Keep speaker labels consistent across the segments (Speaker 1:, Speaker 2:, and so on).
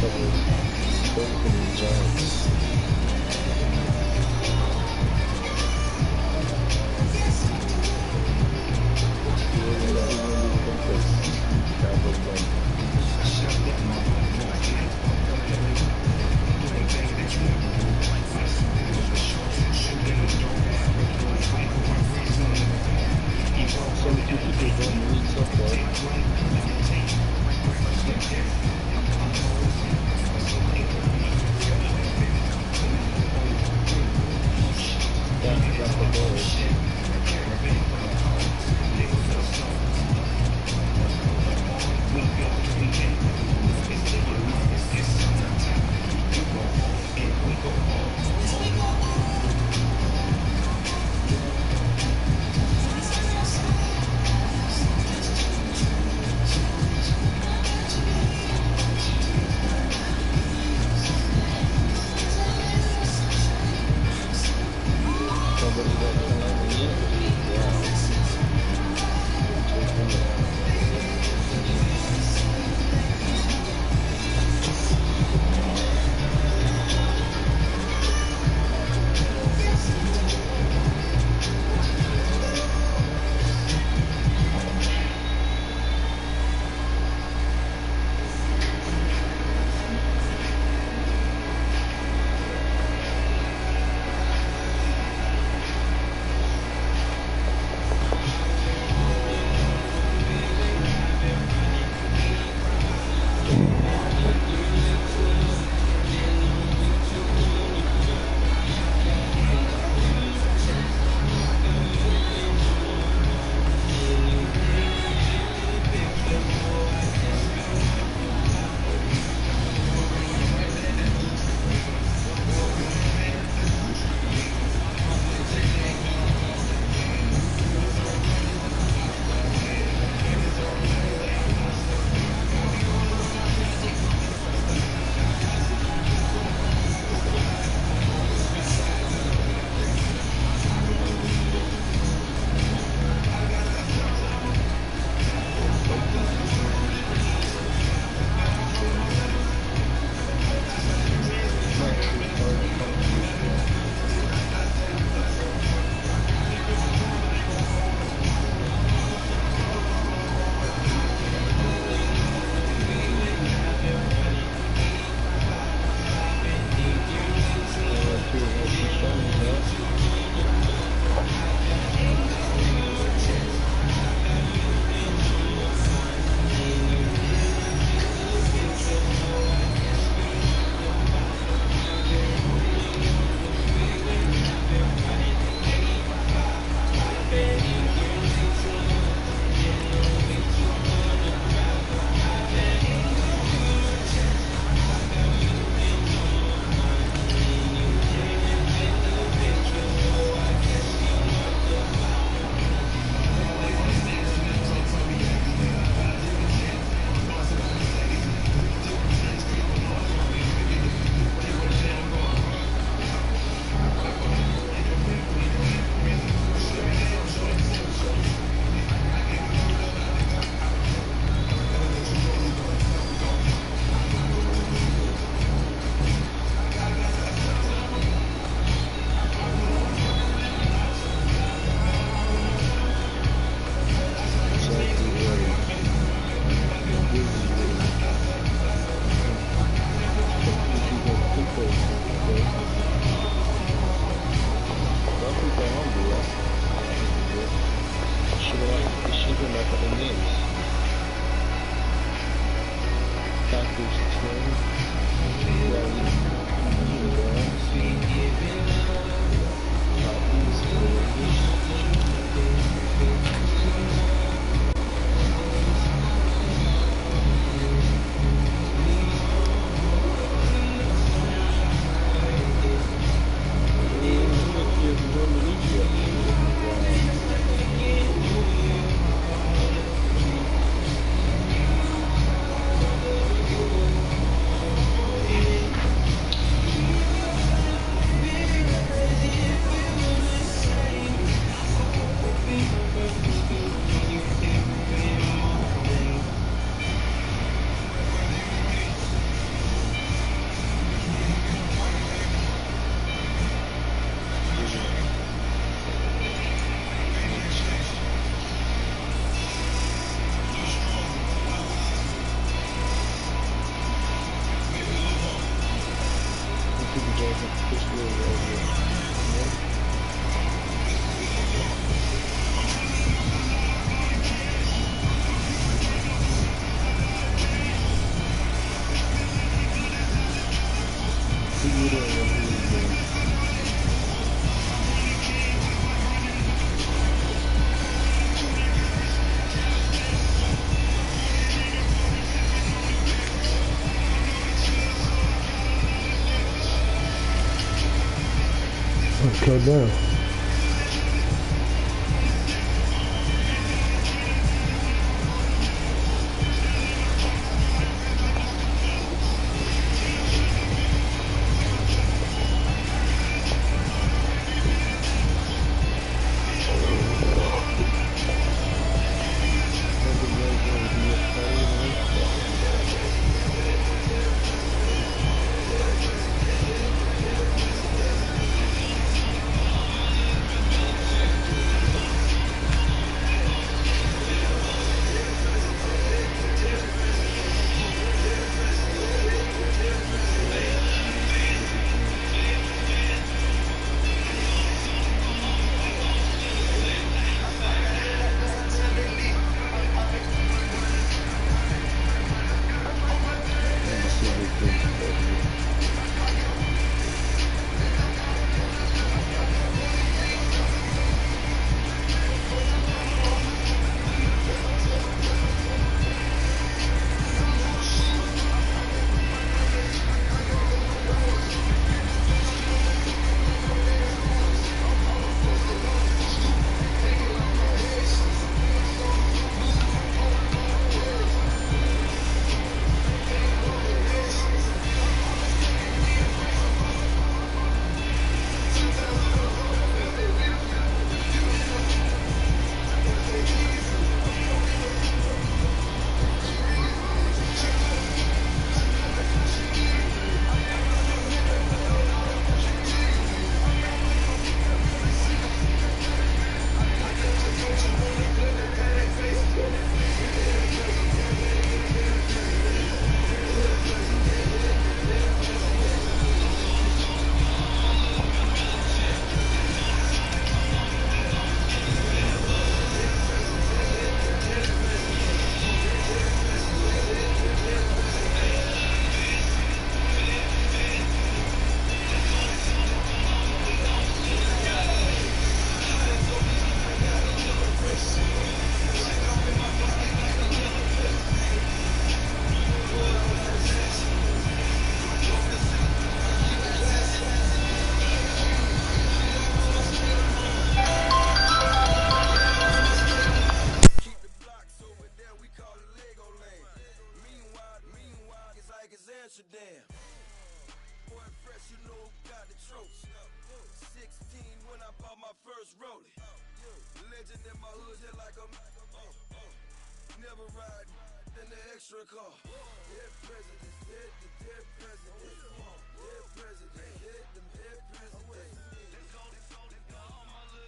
Speaker 1: covered opening giants. Some people don't need support.
Speaker 2: slowed down.
Speaker 1: How's the guy going? Do you have party tonight? Yeah, should be fun. I'm just sitting here thinking about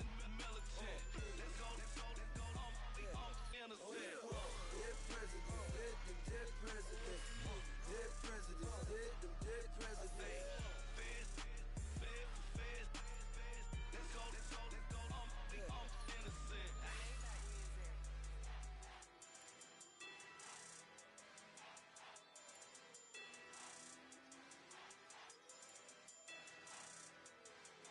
Speaker 1: you.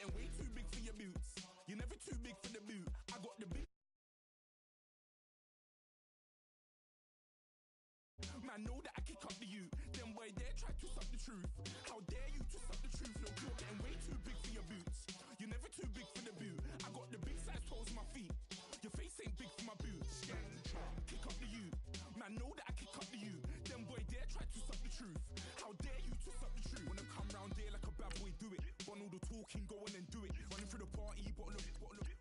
Speaker 2: getting way too big for your boots. You're never too big for the boot. I got the big. Man, know that I kick up the you. Them boy there try to suck the truth. How dare you to suck the truth? Look, you're getting way too big for your boots. You're never too big for the boot. I got the big size toes on my feet. Your face ain't big for my boots. Kick up the you. Man, know that I kick up the you. Them boy there try to suck the truth. How dare you to suck the truth? Wanna come round there like a bad boy, do it. Want all the talking, go on and do it. Running through the party, bottle of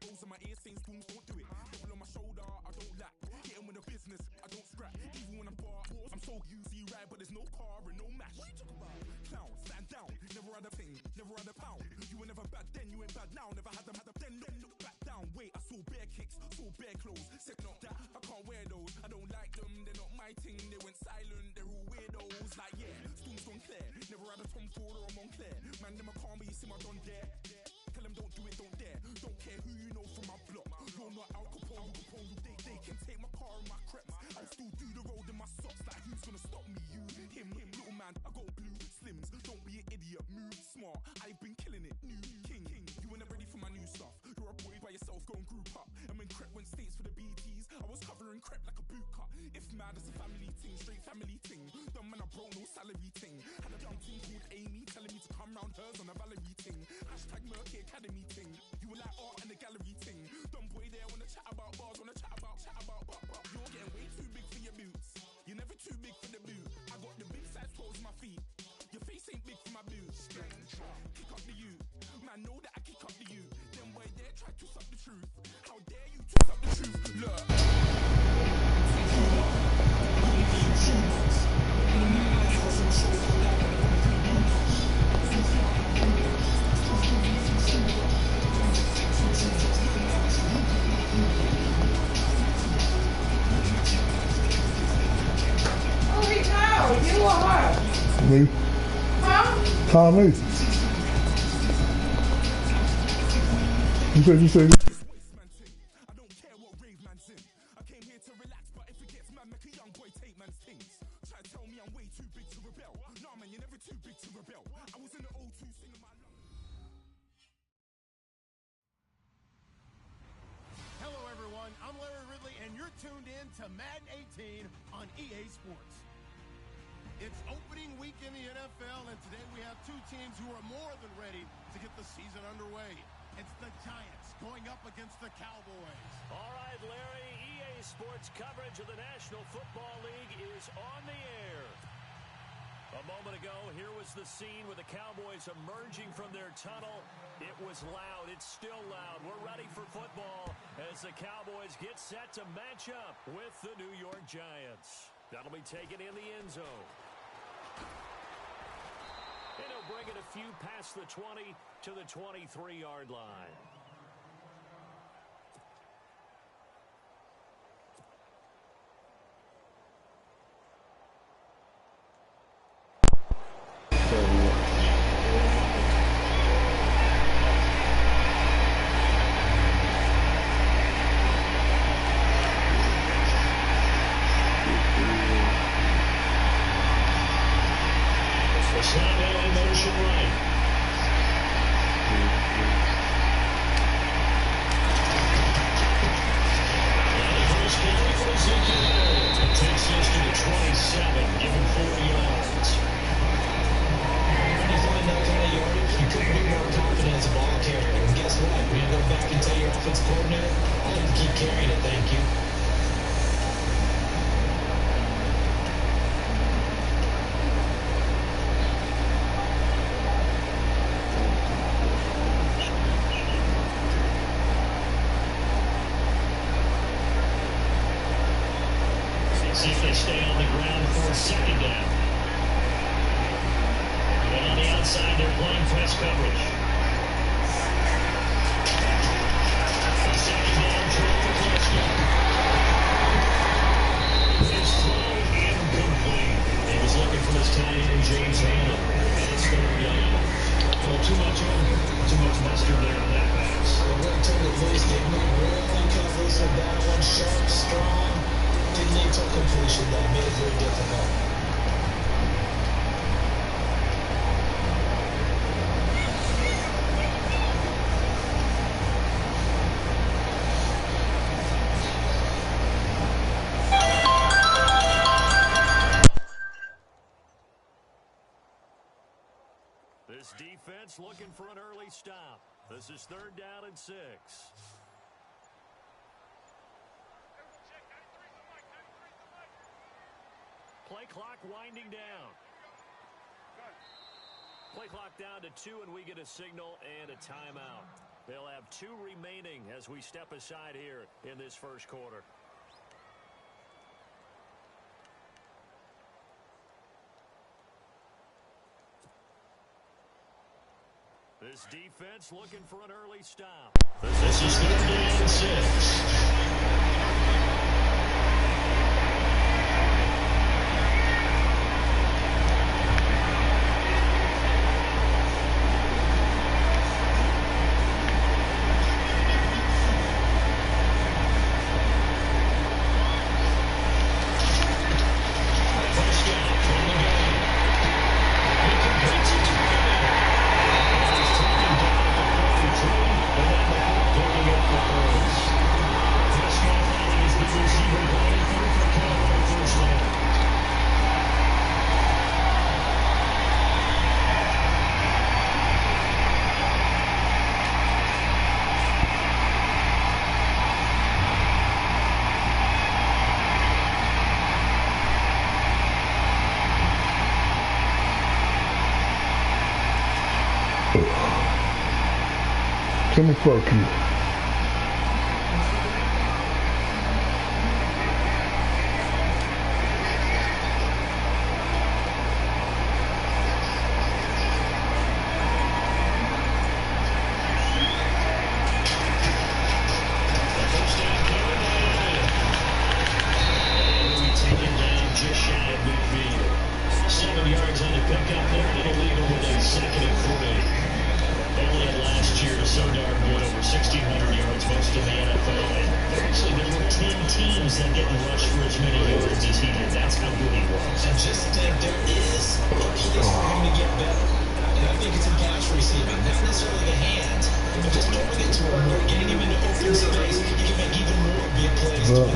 Speaker 2: rolls on my ear saying stools, don't do it. Devil on my shoulder, I don't lack. Getting with the business, I don't scrap. Even when I'm bar, I'm so easy ride, but there's no car and no match. What you talking about? Clown, stand down. Never had a thing, never had a pound. You were never bad then, you ain't bad now. Never had them, then look back down. Wait, I saw bare kicks, saw bare clothes. Said not that, I can't wear those. I don't like them, they're not my thing. They went silent, they're all weirdos. Like yeah, Storm's gone clear. Never had a Tom Ford or a Montclair. Man, them I can't be, you see my Don there. Tell them don't do it, don't dare. Don't care who you know from my block. You're not Al Capone, they can take my car and my creps. I'll still do the road in my socks. Like who's gonna stop me? You, him, little man. I got blue slims. Don't be an idiot, move smart. I've been killing it, new king. You weren't ready for my new stuff. You're a boy by yourself, go and group up. And when Crep went states for the BTs, I was covering Crep like a boot cut. If mad, it's a family thing, straight family thing. Dumb man, I broke no salary thing. Had a young team called Amy telling me to come round hers on a Valerie thing. Hashtag Murky Academy thing. You were like art and the gallery thing. Dumb boy there wanna chat about bars, wanna chat about. You're getting way too big for your boots. You're never too big for the boot. I got the big size toes on my feet. Your face ain't big for my boots. Kick up the you. Man, know that I kick up the you. Them boy there try to suck the truth. How dare you to suck the truth? Look.
Speaker 3: Holy cow, you are!
Speaker 1: Me?
Speaker 3: Huh?
Speaker 1: Tommy. You said.
Speaker 2: I don't care what rave man's in. I came here to relax, but if it gets mad, make a young boy take man's things. Try to tell me I'm way too big to rebel. Nah, man, you're never too big to rebel. I was in the O2 singing my love.
Speaker 4: Hello, everyone. I'm Larry Ridley, and you're tuned in to Madden 18 on EA Sports. It's opening week in the NFL, and today we have two teams who are more than ready to get the season underway. It's the Giants going up against the Cowboys.
Speaker 5: All right, Larry, EA Sports coverage of the National Football League is on the air. A moment ago, here was the scene with the Cowboys emerging from their tunnel. It was loud. It's still loud. We're ready for football as the Cowboys get set to match up with the New York Giants. That'll be taken in the end zone. And he'll bring it a few past the 20 to the 23-yard line.
Speaker 6: See if they stay on the ground for a second down. And on the outside, they're playing press coverage. Second down, throw for touchdown. His throw incomplete. He was looking for his tight end, James Handle. And it's third down. Well, too much mustard there on that pass.
Speaker 7: The work took it loose. They moved really covers of that one. Sharp, strong. Didn't lead to completion. That made it very difficult.
Speaker 5: defense looking for an early stop. This is 3rd down and 6. Play clock winding down. Play clock down to 2, and we get a signal and a timeout. They'll have 2 remaining as we step aside here in this first quarter. This defense looking for an early stop.
Speaker 6: This is 3rd down and 6.
Speaker 1: Come and fuck you.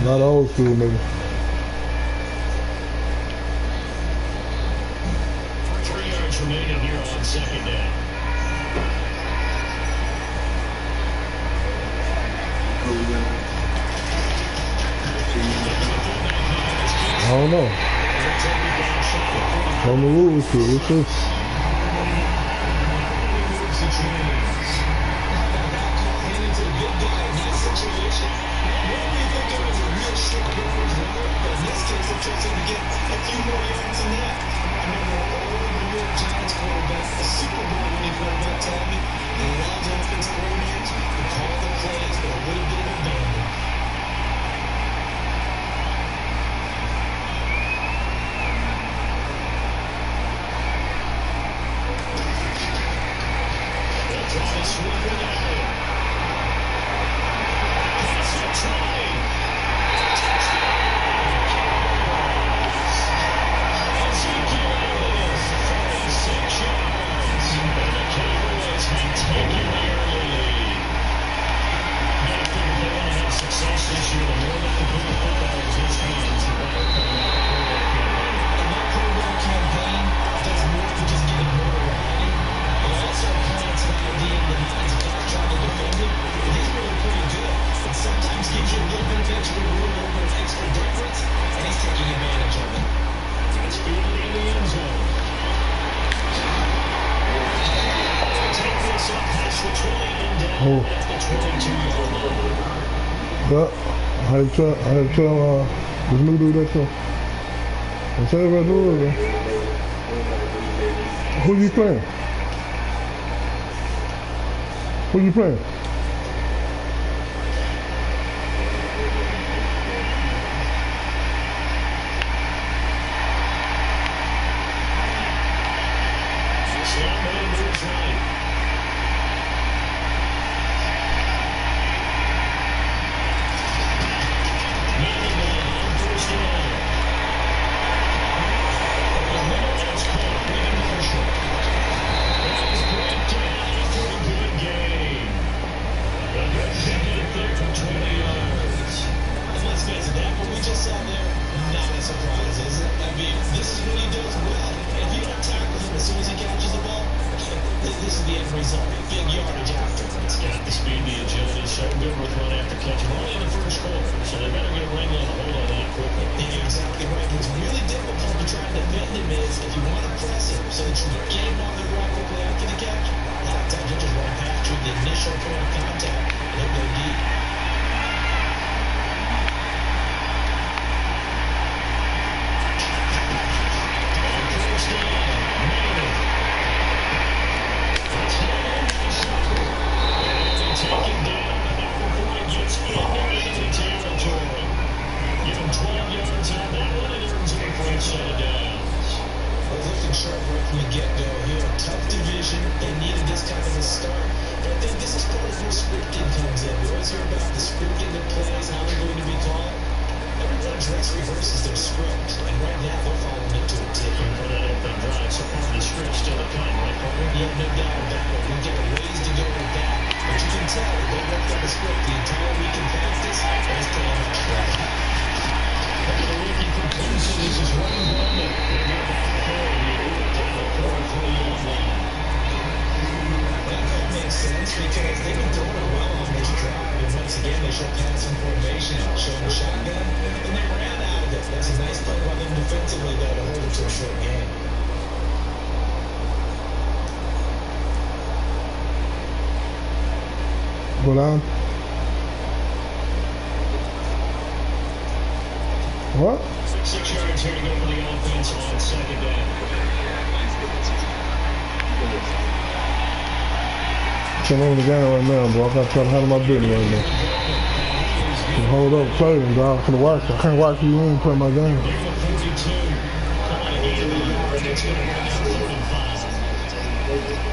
Speaker 1: Not old school, nigga.
Speaker 6: 3 yards remaining here on 2nd down.
Speaker 1: I don't know. On the rules to it. What's this? I had to tell this new dude that too. I said about doing it. Who you playing? Who you playing?
Speaker 7: This is what he does well. If you don't tackle him as soon as he catches the ball, This is the end result. Big yardage after.
Speaker 6: It's got the speed, the agility, so good with run after catch. Only in the first quarter, so they better get a wrangle and hold on that quickly.
Speaker 7: You're exactly right. It's really difficult to try to defend him if you want to press him so that you get him on the ground quickly after the catch. A lot of times you just run past through the initial point of contact and he'll go deep.
Speaker 1: Go down. What?
Speaker 6: 6 yards here to go for the offense on second down.
Speaker 1: I'm on the game right now, bro. I gotta try to handle my business right now. Just hold up, play, and dog. For the watch, I can't watch you and play my game.
Speaker 6: 42, calling a gain of a yard. It's going to run out 35.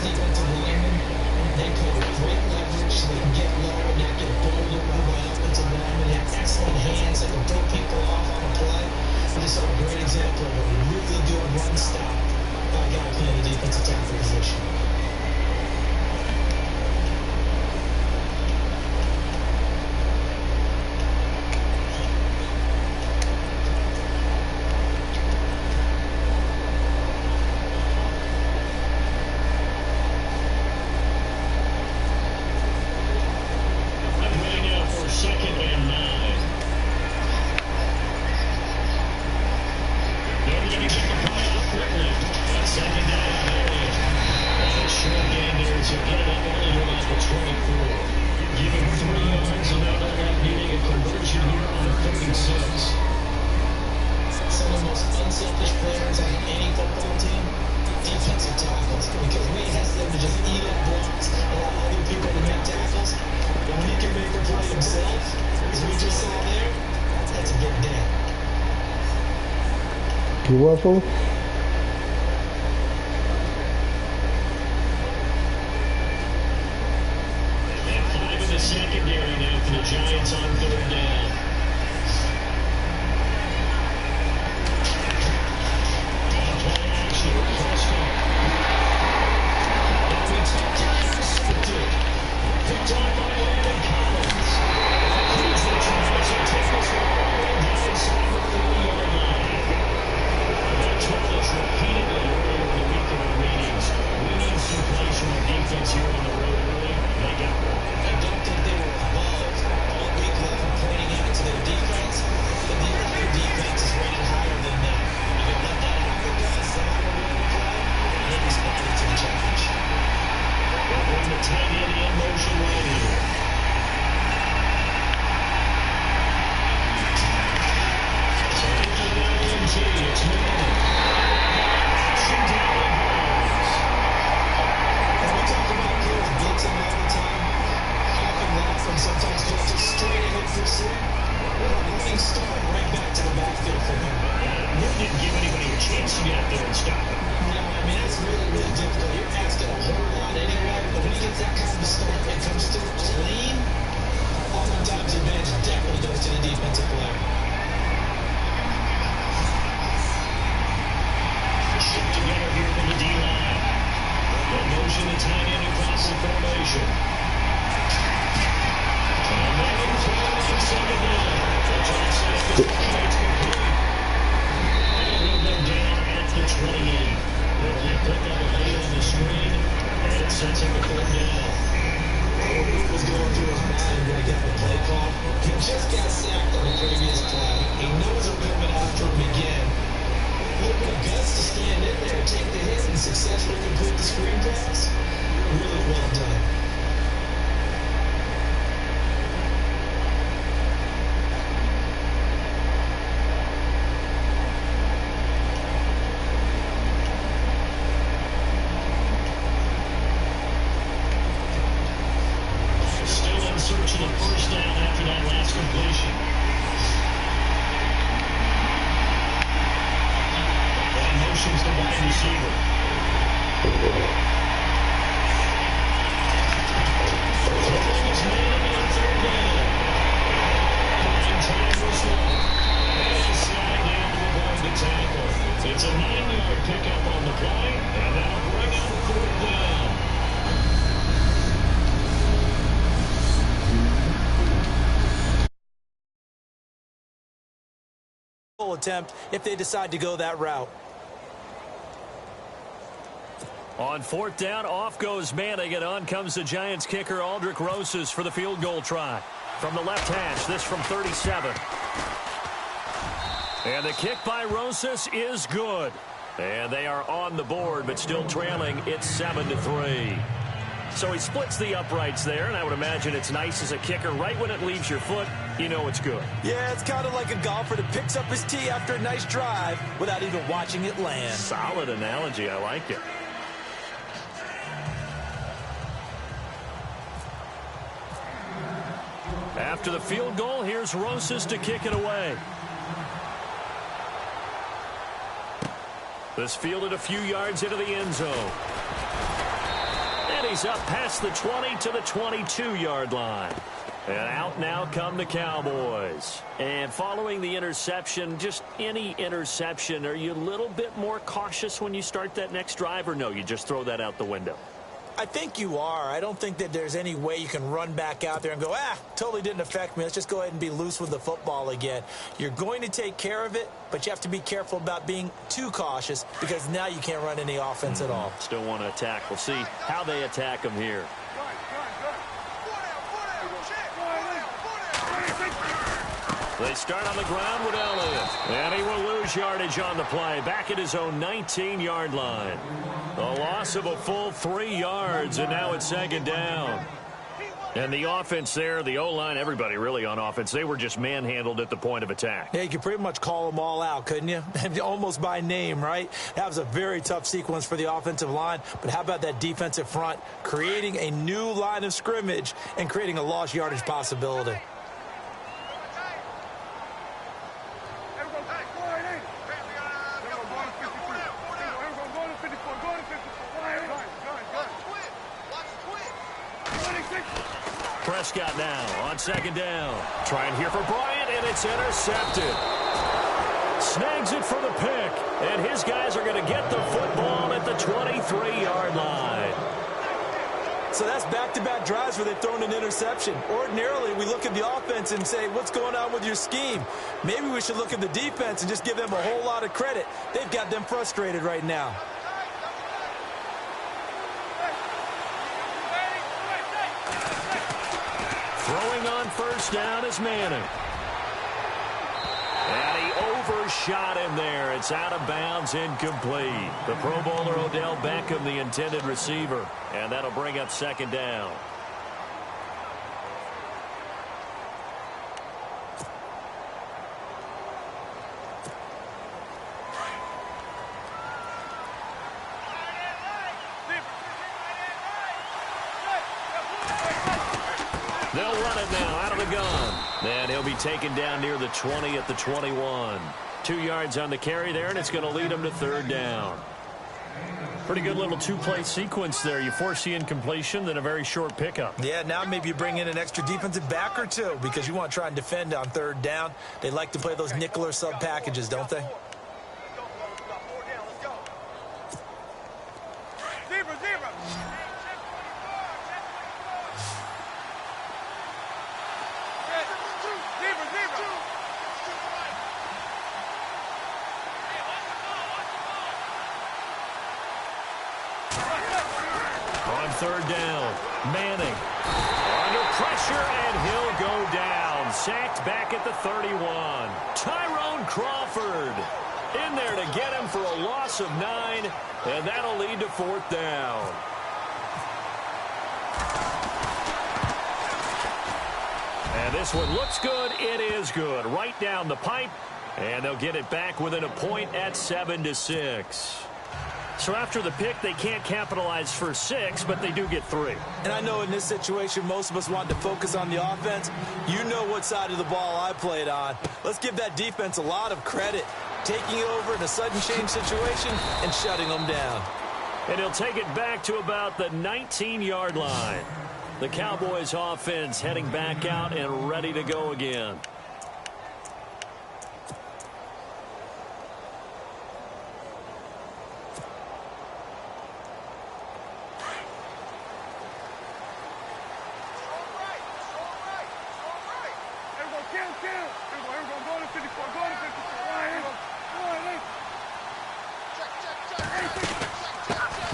Speaker 7: Defense
Speaker 1: Do what for?
Speaker 6: And 5 in the secondary now for the Giants on 3rd down. Play action. Prescott. And we take time intercepted. Picked on by Landon Collins. He's the Giants who take us all the way down inside the 30-yard line. That told us repeatedly earlier in the week in our meetings, we need some plays from the defense here on the road early. They got one.
Speaker 7: I don't think they were above all week long pointing out to their defense, but the entire defense is rated higher than them. You can let that happen, guys. They have a real play, and they responded to the challenge.
Speaker 6: They'll bring the tight end in motion right here. It's Manning. Action down the bounds.
Speaker 7: And we talk about players blitzing all the time, often laugh and sometimes go just straight ahead for six. What a running start right back to the backfield for him.
Speaker 6: Didn't give anybody a chance to get out there and stop him.
Speaker 7: No, I mean, that's really, really difficult. You're asking a whole lot anyway, but when he gets that kind of a start and comes through clean, oftentimes the advantage definitely goes to the defensive player.
Speaker 6: Shift together here from the D-line. The motion the tight end across the formation. And Manning throws on 2nd down. The Giants say it's complete. And he'll go down at the 28. They'll pick up a late on the screen, and it sets up a 3rd down.
Speaker 7: What was going through his mind when he got the play call? He just got sacked on the previous play. He knows they're coming after him again. A little bit of guts to stand in there, take the hit, and successfully complete the screen pass. Really well done.
Speaker 6: Still in search of the 1st down after that last completion. And motions the wide receiver. Throwing his man on 3rd down. And time was low. And a slide down to avoid the tackle. It's a 9-yard pickup on the play, and that'll bring up 4th down.
Speaker 8: Attempt if they decide to go that route.
Speaker 5: On 4th down, off goes Manning, and on comes the Giants kicker Aldrich Rosas for the field goal try. From the left hash, this from 37. And the kick by Rosas is good. And they are on the board, but still trailing. It's 7-3. So he splits the uprights there, and I would imagine it's nice as a kicker. Right when it leaves your foot, you know it's good.
Speaker 8: Yeah, it's kind of like a golfer that picks up his tee after a nice drive without even watching it land.
Speaker 5: Solid analogy. I like it. After the field goal, here's Rosas to kick it away. This fielded a few yards into the end zone. And he's up past the 20 to the 22-yard line. And out now come the Cowboys. And following the interception, just any interception, are you a little bit more cautious when you start that next drive, or no, you just throw that out the window?
Speaker 8: I think you are. I don't think that there's any way you can run back out there and go, totally didn't affect me. Let's just go ahead and be loose with the football again. You're going to take care of it, but you have to be careful about being too cautious because now you can't run any offense at all.
Speaker 5: Still want to attack. We'll see how they attack them here. They start on the ground with Elliott. And he will lose yardage on the play. Back at his own 19-yard line. A loss of a full 3 yards, and now it's 2nd down. And the offense there, the O-line, everybody really on offense, they were just manhandled at the point of attack.
Speaker 8: Yeah, you could pretty much call them all out, couldn't you? Almost by name, right? That was a very tough sequence for the offensive line. But how about that defensive front creating a new line of scrimmage and creating a lost yardage possibility?
Speaker 5: Prescott now on second down. Trying here for Bryant, and it's intercepted. Snags it for the pick, and his guys are going to get the football at the 23-yard line.
Speaker 8: So that's back-to-back drives where they've thrown an interception. Ordinarily, we look at the offense and say, what's going on with your scheme? Maybe we should look at the defense and just give them a whole lot of credit. They've got them frustrated right now.
Speaker 5: Throwing on first down is Manning. And he overshot him there. It's out of bounds, incomplete. The Pro Bowler Odell Beckham, the intended receiver. And that'll bring up second down. They'll run it now out of the gun. And he'll be taken down near the 20 at the 21. 2 yards on the carry there, and it's going to lead him to third down. Pretty good little two-play sequence there. You force the incompletion, then a very short pickup.
Speaker 8: Yeah, now maybe you bring in an extra defensive back or two because you want to try and defend on third down. They like to play those nickel or sub packages, don't they?
Speaker 5: Third down, Manning under pressure, and he'll go down. Sacked back at the 31. Tyrone Crawford in there to get him for a loss of 9, and that'll lead to fourth down. And this one looks good. It is good. Right down the pipe, and they'll get it back within a point at 7-6. So after the pick, they can't capitalize for 6, but they do get 3.
Speaker 8: And I know in this situation, most of us want to focus on the offense. You know what side of the ball I played on. Let's give that defense a lot of credit. Taking it over in a sudden change situation and shutting them down.
Speaker 5: And he'll take it back to about the 19-yard line. The Cowboys offense heading back out and ready to go again.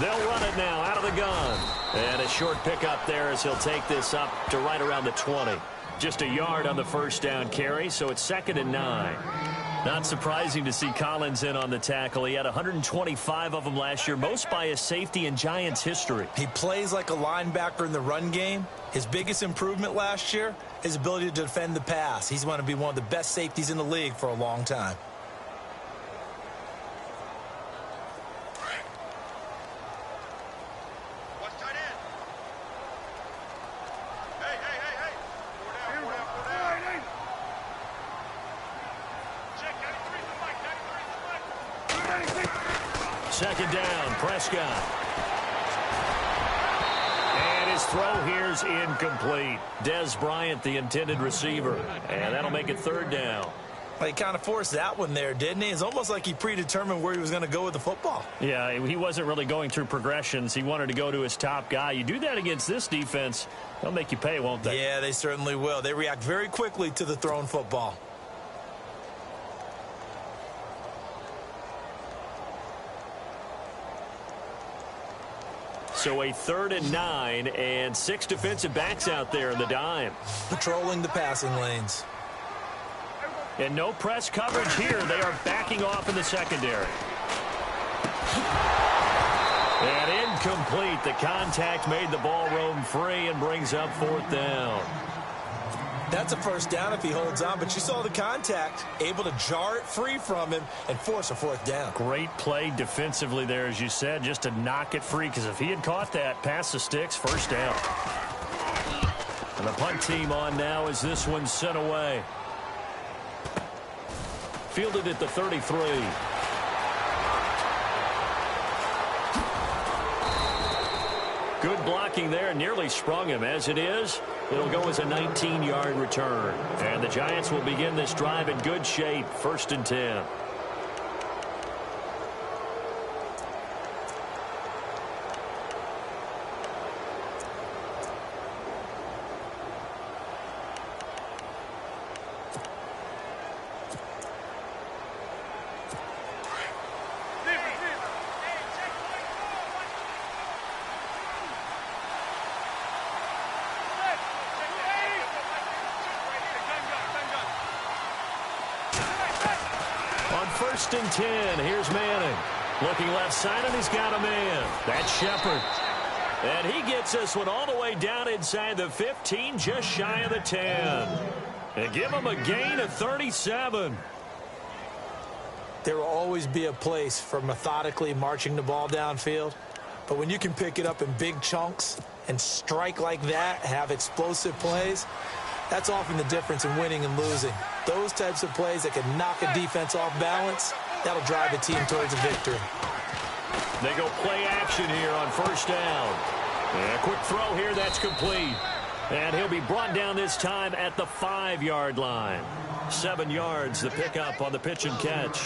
Speaker 5: They'll run it now out of the gun. And a short pickup there as he'll take this up to right around the 20. Just a yard on the first down carry, so it's 2nd and 9. Not surprising to see Collins in on the tackle. He had 125 of them last year, most by a safety in Giants history.
Speaker 8: He plays like a linebacker in the run game. His biggest improvement last year, his ability to defend the pass. He's going to be one of the best safeties in the league for a long time.
Speaker 5: Second down, Prescott. And his throw here's incomplete. Des Bryant, the intended receiver. And that'll make it third down.
Speaker 8: Well, he kind of forced that one there, didn't he? It's almost like he predetermined where he was going to go with the football.
Speaker 5: Yeah, he wasn't really going through progressions. He wanted to go to his top guy. You do that against this defense, they'll make you pay, won't they?
Speaker 8: Yeah, they certainly will. They react very quickly to the thrown football.
Speaker 5: So a 3rd and 9 and 6 defensive backs out there in the dime.
Speaker 8: Patrolling the passing lanes.
Speaker 5: And no press coverage here. They are backing off in the secondary. And incomplete. The contact made the ball roam free and brings up 4th down.
Speaker 8: That's a first down if he holds on, but you saw the contact, able to jar it free from him and force a 4th down.
Speaker 5: Great play defensively there, as you said, just to knock it free, because if he had caught that, past the sticks, first down. And the punt team on now as this one's sent away. Fielded at the 33. Good blocking there, nearly sprung him. As it is, it'll go as a 19-yard return. And the Giants will begin this drive in good shape, 1st and 10. On 1st and 10, here's Manning. Looking left side, and he's got a man. That's Shepard. And he gets this one all the way down inside the 15, just shy of the 10. And give him a gain of 37.
Speaker 8: There will always be a place for methodically marching the ball downfield. But when you can pick it up in big chunks and strike like that, have explosive plays, that's often the difference in winning and losing. Those types of plays that can knock a defense off balance, that'll drive a team towards a victory.
Speaker 5: They go play action here on 1st down. And a quick throw here, that's complete. And he'll be brought down this time at the 5-yard line. 7 yards, the pickup on the pitch and catch.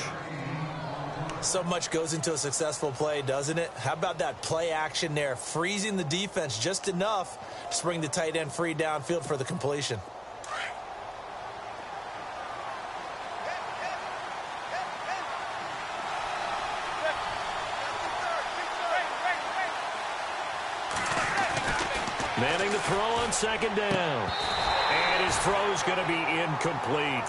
Speaker 8: So much goes into a successful play, doesn't it? How about that play action there, freezing the defense just enough to bring the tight end free downfield for the completion.
Speaker 5: Manning to throw on 2nd down. And his throw's going to be incomplete.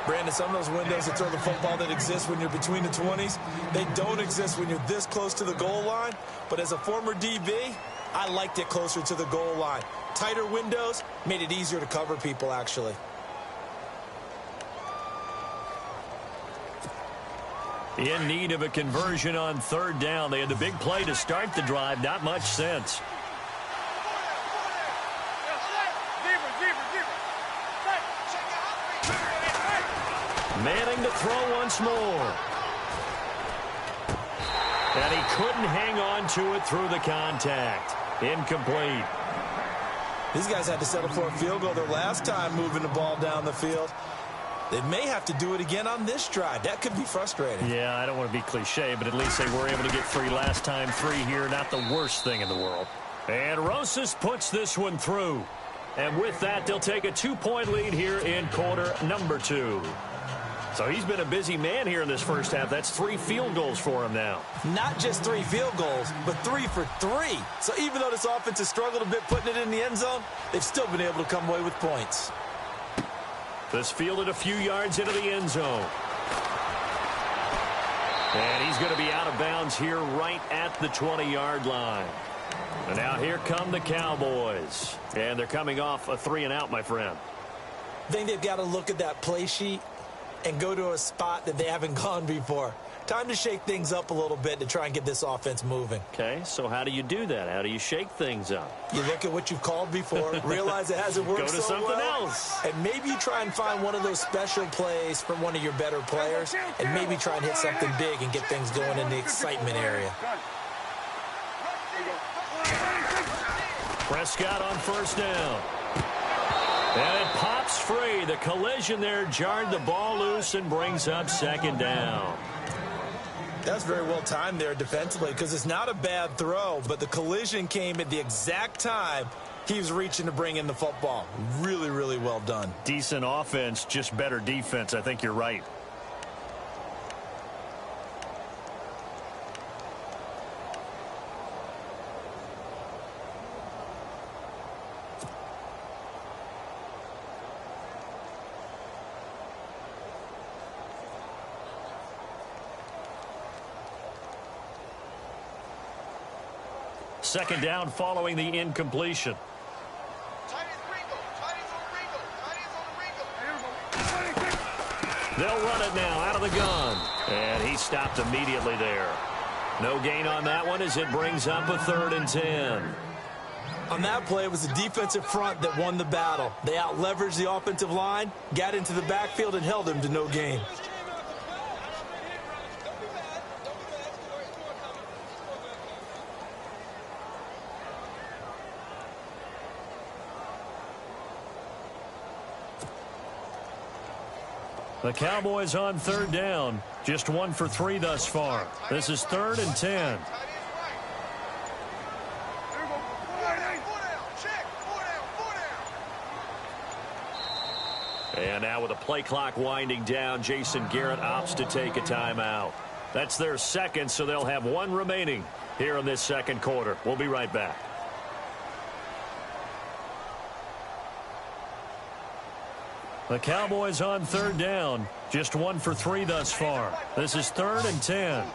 Speaker 8: Brandon, some of those windows that throw the football that exist when you're between the 20s, they don't exist when you're this close to the goal line. But as a former DB, I liked it closer to the goal line. Tighter windows made it easier to cover people, actually.
Speaker 5: In need of a conversion on 3rd down. They had the big play to start the drive. Not much sense. Manning to throw once more. And he couldn't hang on to it through the contact. Incomplete.
Speaker 8: These guys had to settle for a field goal their last time moving the ball down the field. They may have to do it again on this drive. That could be frustrating.
Speaker 5: Yeah, I don't want to be cliche, but at least they were able to get 3 last time. 3 here, not the worst thing in the world. And Rosas puts this one through. And with that, they'll take a 2-point lead here in quarter number 2. So he's been a busy man here in this first half. That's 3 field goals for him now.
Speaker 8: Not just 3 field goals, but 3 for 3. So even though this offense has struggled a bit putting it in the end zone, they've still been able to come away with points.
Speaker 5: This fielded a few yards into the end zone. And he's going to be out of bounds here right at the 20-yard line. And now here come the Cowboys. And they're coming off a 3-and-out, my friend.
Speaker 8: I think they've got to look at that play sheet and go to a spot that they haven't gone before. Time to shake things up a little bit to try and get this offense moving.
Speaker 5: Okay, so how do you do that? How do you shake things up?
Speaker 8: You look at what you've called before, realize it hasn't worked so well.
Speaker 5: Go to something else.
Speaker 8: And maybe you try and find one of those special plays from one of your better players, and maybe try and hit something big and get things going in the excitement area.
Speaker 5: Prescott on 1st down. And it pops free. The collision there jarred the ball loose and brings up 2nd down.
Speaker 8: That's very well timed there defensively because it's not a bad throw, but the collision came at the exact time he was reaching to bring in the football. Really, really well done.
Speaker 5: Decent offense, just better defense. I think you're right. Second down following the incompletion. They'll run it now out of the gun. And he stopped immediately there. No gain on that one as it brings up a 3rd and 10.
Speaker 8: On that play, it was the defensive front that won the battle. They out-leveraged the offensive line, got into the backfield, and held him to no gain.
Speaker 5: The Cowboys on third down. Just 1 for 3 thus far. This is 3rd and 10. And now with the play clock winding down, Jason Garrett opts to take a timeout. That's their second, so they'll have 1 remaining here in this second quarter. We'll be right back. The Cowboys on third down. Just 1 for 3 thus far. This is 3rd and 10.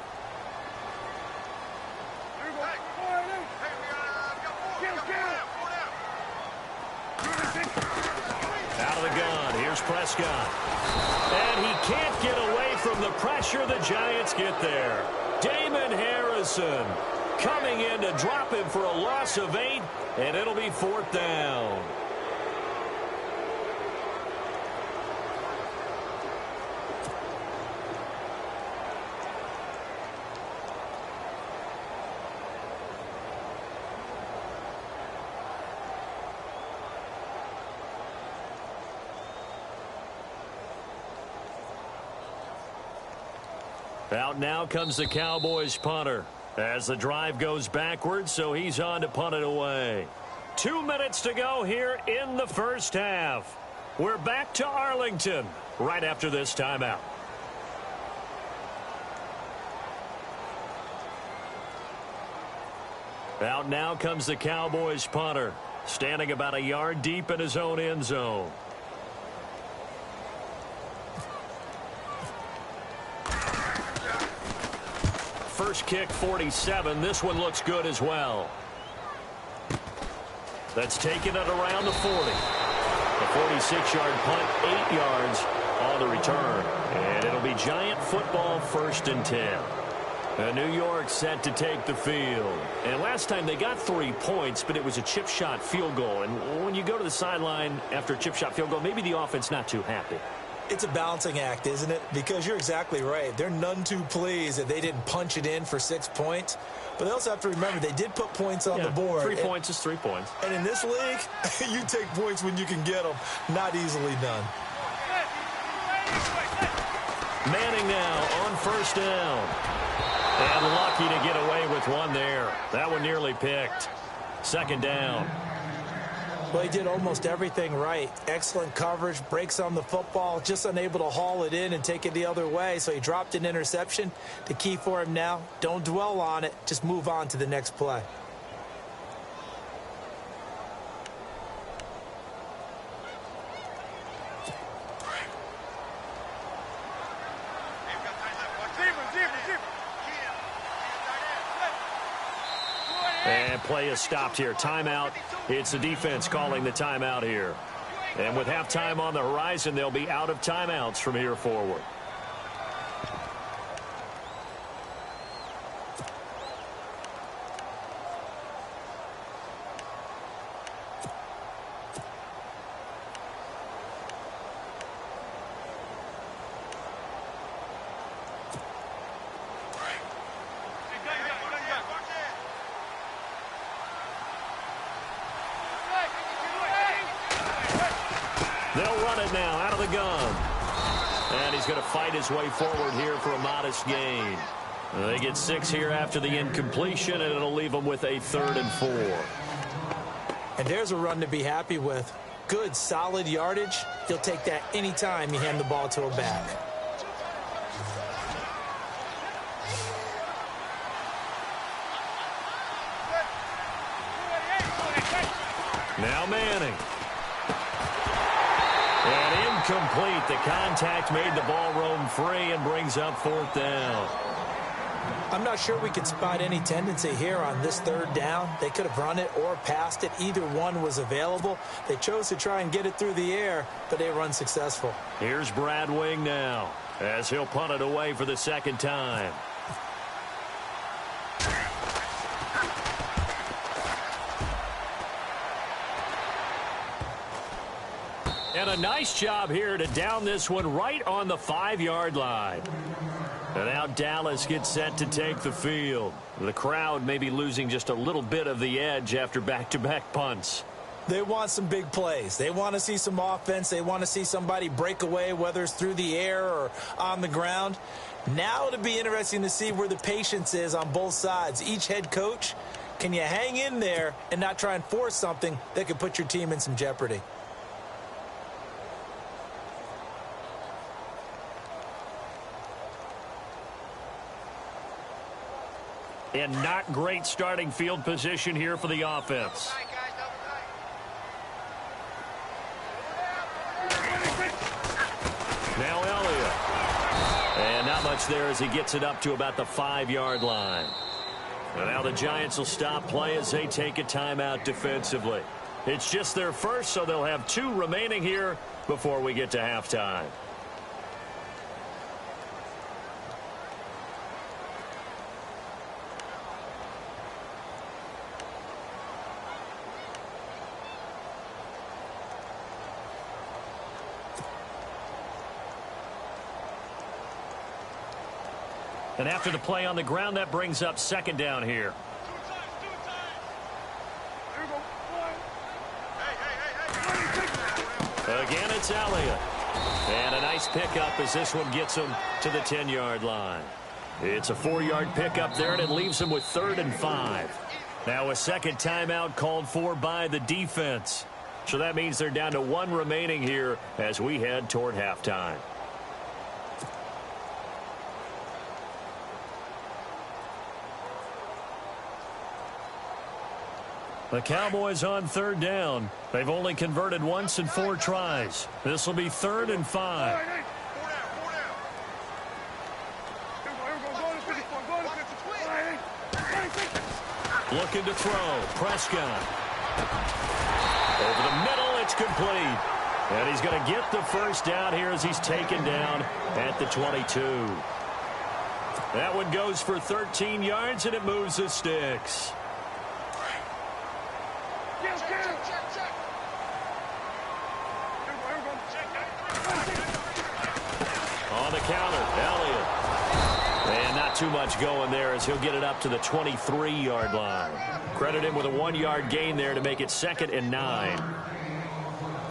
Speaker 5: Out of the gun. Here's Prescott. And he can't get away from the pressure. The Giants get there. Damon Harrison coming in to drop him for a loss of 8, and it'll be 4th down. Out now comes the Cowboys punter as the drive goes backwards, so he's on to punt it away. 2 minutes to go here in the first half. We're back to Arlington right after this timeout. Out now comes the Cowboys punter, standing about a yard deep in his own end zone. First kick, 47. This one looks good as well. That's taking it around the 40. The 46-yard punt, 8 yards on the return. And it'll be Giant football, 1st and 10. New York set to take the field. And last time they got 3 points, but it was a chip shot field goal. And when you go to the sideline after a chip shot field goal, maybe the offense not too happy.
Speaker 8: It's a balancing act, isn't it? Because you're exactly right. They're none too pleased that they didn't punch it in for 6 points. But they also have to remember they did put points on the board.
Speaker 5: 3 points is 3 points.
Speaker 8: And in this league, you take points when you can get them. Not easily done.
Speaker 5: Manning now on 1st down. And lucky to get away with one there. That one nearly picked. 2nd down.
Speaker 8: Well, he did almost everything right. Excellent coverage, breaks on the football, just unable to haul it in and take it the other way. So he dropped an interception. The key for him now, don't dwell on it. Just move on to the next play.
Speaker 5: And play is stopped here. Timeout. It's the defense calling the timeout here. And with halftime on the horizon, they'll be out of timeouts from here forward. They'll run it now out of the gun. And he's going to fight his way forward here for a modest gain. They get 6 here after the incompletion, and it'll leave them with a 3rd and 4.
Speaker 8: And there's a run to be happy with. Good, solid yardage. He'll take that anytime you hand the ball to a back.
Speaker 5: Now Manning. And incomplete. The contact made the ball roam free and brings up 4th down.
Speaker 8: I'm not sure we could spot any tendency here on this 3rd down. They could have run it or passed it. Either one was available. They chose to try and get it through the air, but they were unsuccessful.
Speaker 5: Here's Brad Wing now as he'll punt it away for the 2nd time. And a nice job here to down this one right on the 5-yard line. And now Dallas gets set to take the field. The crowd may be losing just a little bit of the edge after back-to-back punts.
Speaker 8: They want some big plays. They want to see some offense. They want to see somebody break away, whether it's through the air or on the ground. Now it'll be interesting to see where the patience is on both sides. Each head coach, can you hang in there and not try and force something that could put your team in some jeopardy?
Speaker 5: And not great starting field position here for the offense. Now Elliott. And not much there as he gets it up to about the 5-yard line. And now the Giants will stop play as they take a timeout defensively. It's just their first, so they'll have 2 remaining here before we get to halftime. And after the play on the ground, that brings up second down here. Again, it's Elliott. And a nice pickup as this one gets him to the 10-yard line. It's a 4-yard pickup there, and it leaves him with 3rd and 5. Now a second timeout called for by the defense. So that means they're down to 1 remaining here as we head toward halftime. The Cowboys on 3rd down. They've only converted once in 4 tries. This will be 3rd and 5. Looking to throw. Prescott. Over the middle, it's complete. And he's going to get the first down here as he's taken down at the 22. That one goes for 13 yards, and it moves the sticks. On the counter, Elliott. And not too much going there as he'll get it up to the 23-yard line. Credit him with a 1-yard gain there to make it 2nd and 9.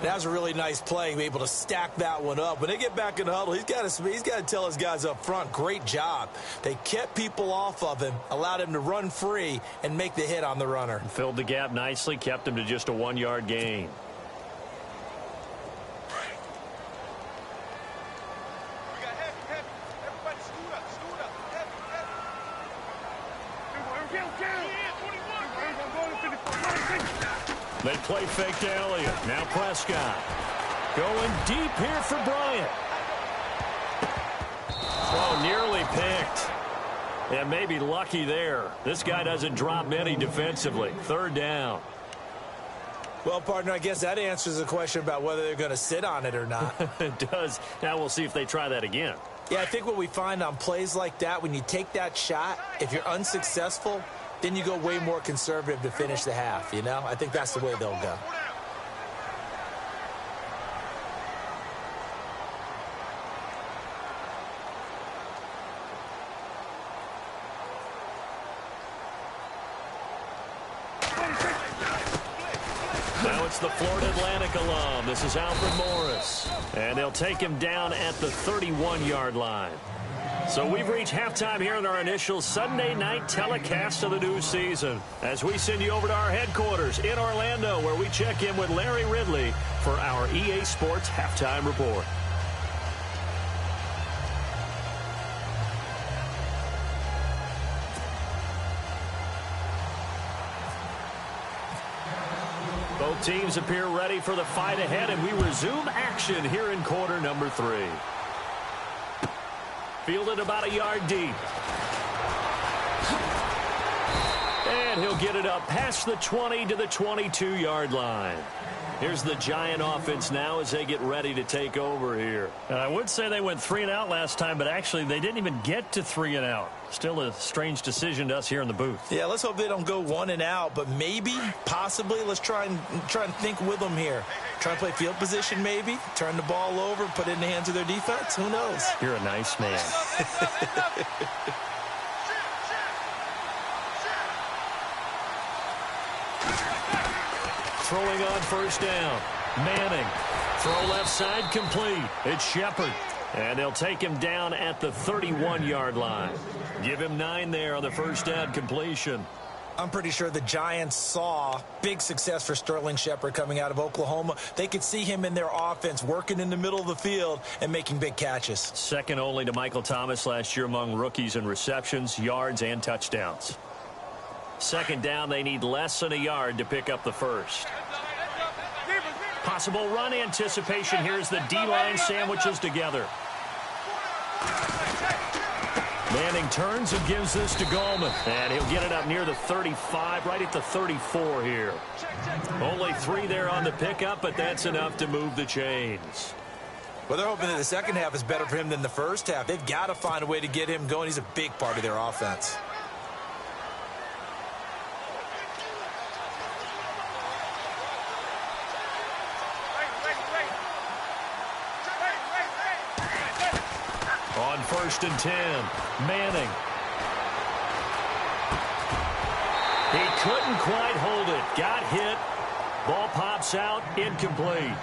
Speaker 8: That was a really nice play, be able to stack that one up. When they get back in the huddle, he's got to tell his guys up front, great job. They kept people off of him, allowed him to run free, and make the hit on the runner.
Speaker 5: Filled the gap nicely, kept him to just a 1-yard gain. They play fake to Elliott. Now Prescott. Going deep here for Bryant. Oh, nearly picked. And maybe lucky there. This guy doesn't drop many defensively. 3rd down.
Speaker 8: Well, partner, I guess that answers the question about whether they're going to sit on it or not.
Speaker 5: It does. Now we'll see if they try that again.
Speaker 8: Yeah, I think what we find on plays like that, when you take that shot, if you're unsuccessful, then you go way more conservative to finish the half, you know? I think that's the way they'll go.
Speaker 5: Now it's the Florida Atlantic alum. This is Alfred Morris. And they'll take him down at the 31-yard line. So we've reached halftime here in our initial Sunday night telecast of the new season as we send you over to our headquarters in Orlando where we check in with Larry Ridley for our EA Sports Halftime Report. Both teams appear ready for the fight ahead, and we resume action here in quarter number 3. Fielded about a yard deep. And he'll get it up past the 20 to the 22-yard line. Here's the Giant offense now as they get ready to take over here. I would say they went 3 and out last time, but actually they didn't even get to 3 and out. Still a strange decision to us here in the booth.
Speaker 8: Yeah, let's hope they don't go 1 and out, but maybe, possibly, let's try and think with them here. Try and play field position maybe, turn the ball over, put it in the hands of their defense. Who knows?
Speaker 5: You're a nice man. throwing on first down. Manning. Throw left side complete. It's Shepard. And they'll take him down at the 31-yard line. Give him 9 there on the first down completion.
Speaker 8: I'm pretty sure the Giants saw big success for Sterling Shepard coming out of Oklahoma. They could see him in their offense working in the middle of the field and making big catches. Second only to Michael Thomas last year among rookies in receptions, yards, and touchdowns. Second down, they need less than a yard to pick up the first. Possible run anticipation here as the D-line sandwiches together. Manning turns and gives this to Gallman. And he'll get it up near the 35, right at the 34 here. Only 3 there on the pickup, but that's enough to move the chains. Well, they're hoping that the second half is better for him than the first half. They've got to find a way to get him going. He's a big part of their offense. On first and 10, Manning. He couldn't quite hold it. Got hit. Ball pops out. Incomplete.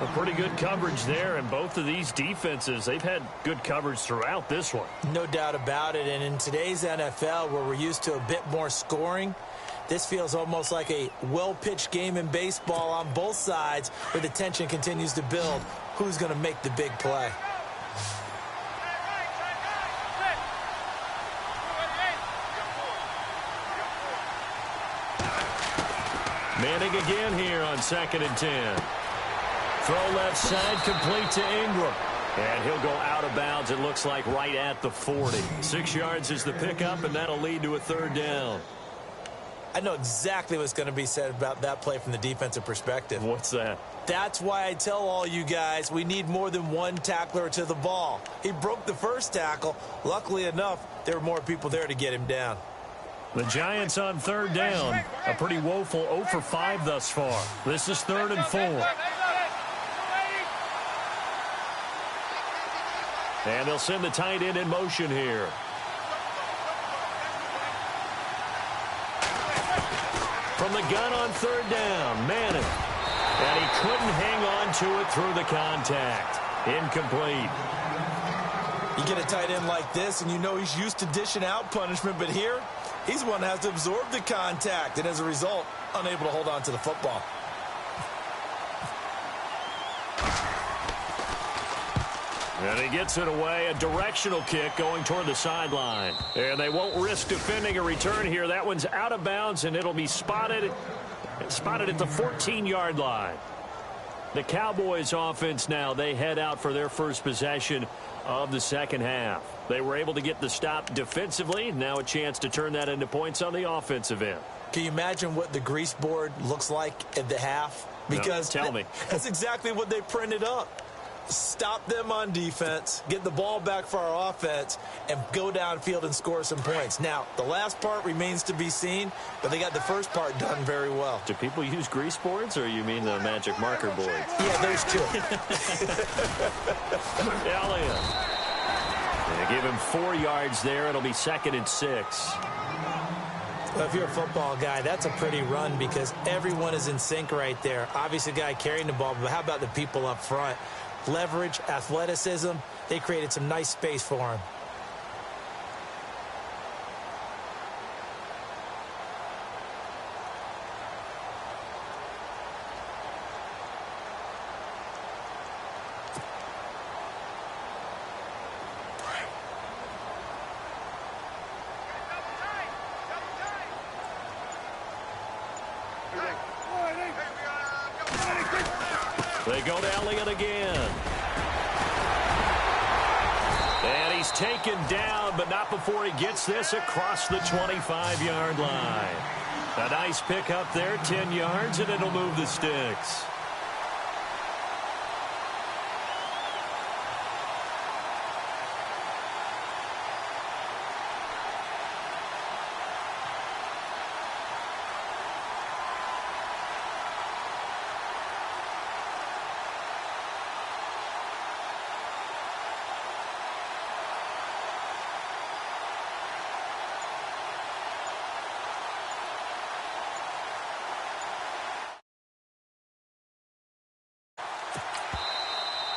Speaker 8: A pretty good coverage there, and both of these defenses, they've had good coverage throughout this one. No doubt about it, and in today's NFL, where we're used to a bit more scoring, this feels almost like a well-pitched game in baseball on both sides, where the tension continues to build. Who's going to make the big play? Manning again here on second and 10. Throw left side complete to Ingram. And he'll go out of bounds, it looks like, right at the 40. 6 yards is the pickup, and that'll lead to a third down. I know exactly what's going to be said about that play from the defensive perspective. What's that? That's why I tell all you guys we need more than one tackler to the ball. He broke the first tackle. Luckily enough, there were more people there to get him down. The Giants on third down. A pretty woeful 0 for 5 thus far. This is 3rd and 4. And they'll send the tight end in motion here. From the gun on third down, Manning. And he couldn't hang on to it through the contact. Incomplete. You get a tight end like this, and you know he's used to dishing out punishment, but here, he's the one that has to absorb the contact, and as a result, unable to hold on to the football. And he gets it away, a directional kick going toward the sideline. And they won't risk defending a return here. That one's out of bounds, and it'll be spotted at the 14-yard line. The Cowboys offense now, they head out for their first possession of the second half. They were able to get the stop defensively. Now a chance to turn that into points on the offensive end. Can you imagine what the grease board looks like at the half? Because no, tell me. That's exactly what they printed up. Stop them on defense, get the ball back for our offense, and go downfield and score some points. Now, the last part remains to be seen, but they got the first part done very well. Do people use grease boards, or you mean the magic marker boards? Yeah, there's 2. Elliott. They give him 4 yards there. It'll be 2nd and 6. Well, if you're a football guy, that's a pretty run because everyone is in sync right there. Obviously, the guy carrying the ball, but how about the people up front? Leverage, athleticism, they created some nice space for him. They go to Elliott again. And he's taken down, but not before he gets this across the 25-yard line. A nice pick up there, 10 yards, and it'll move the sticks.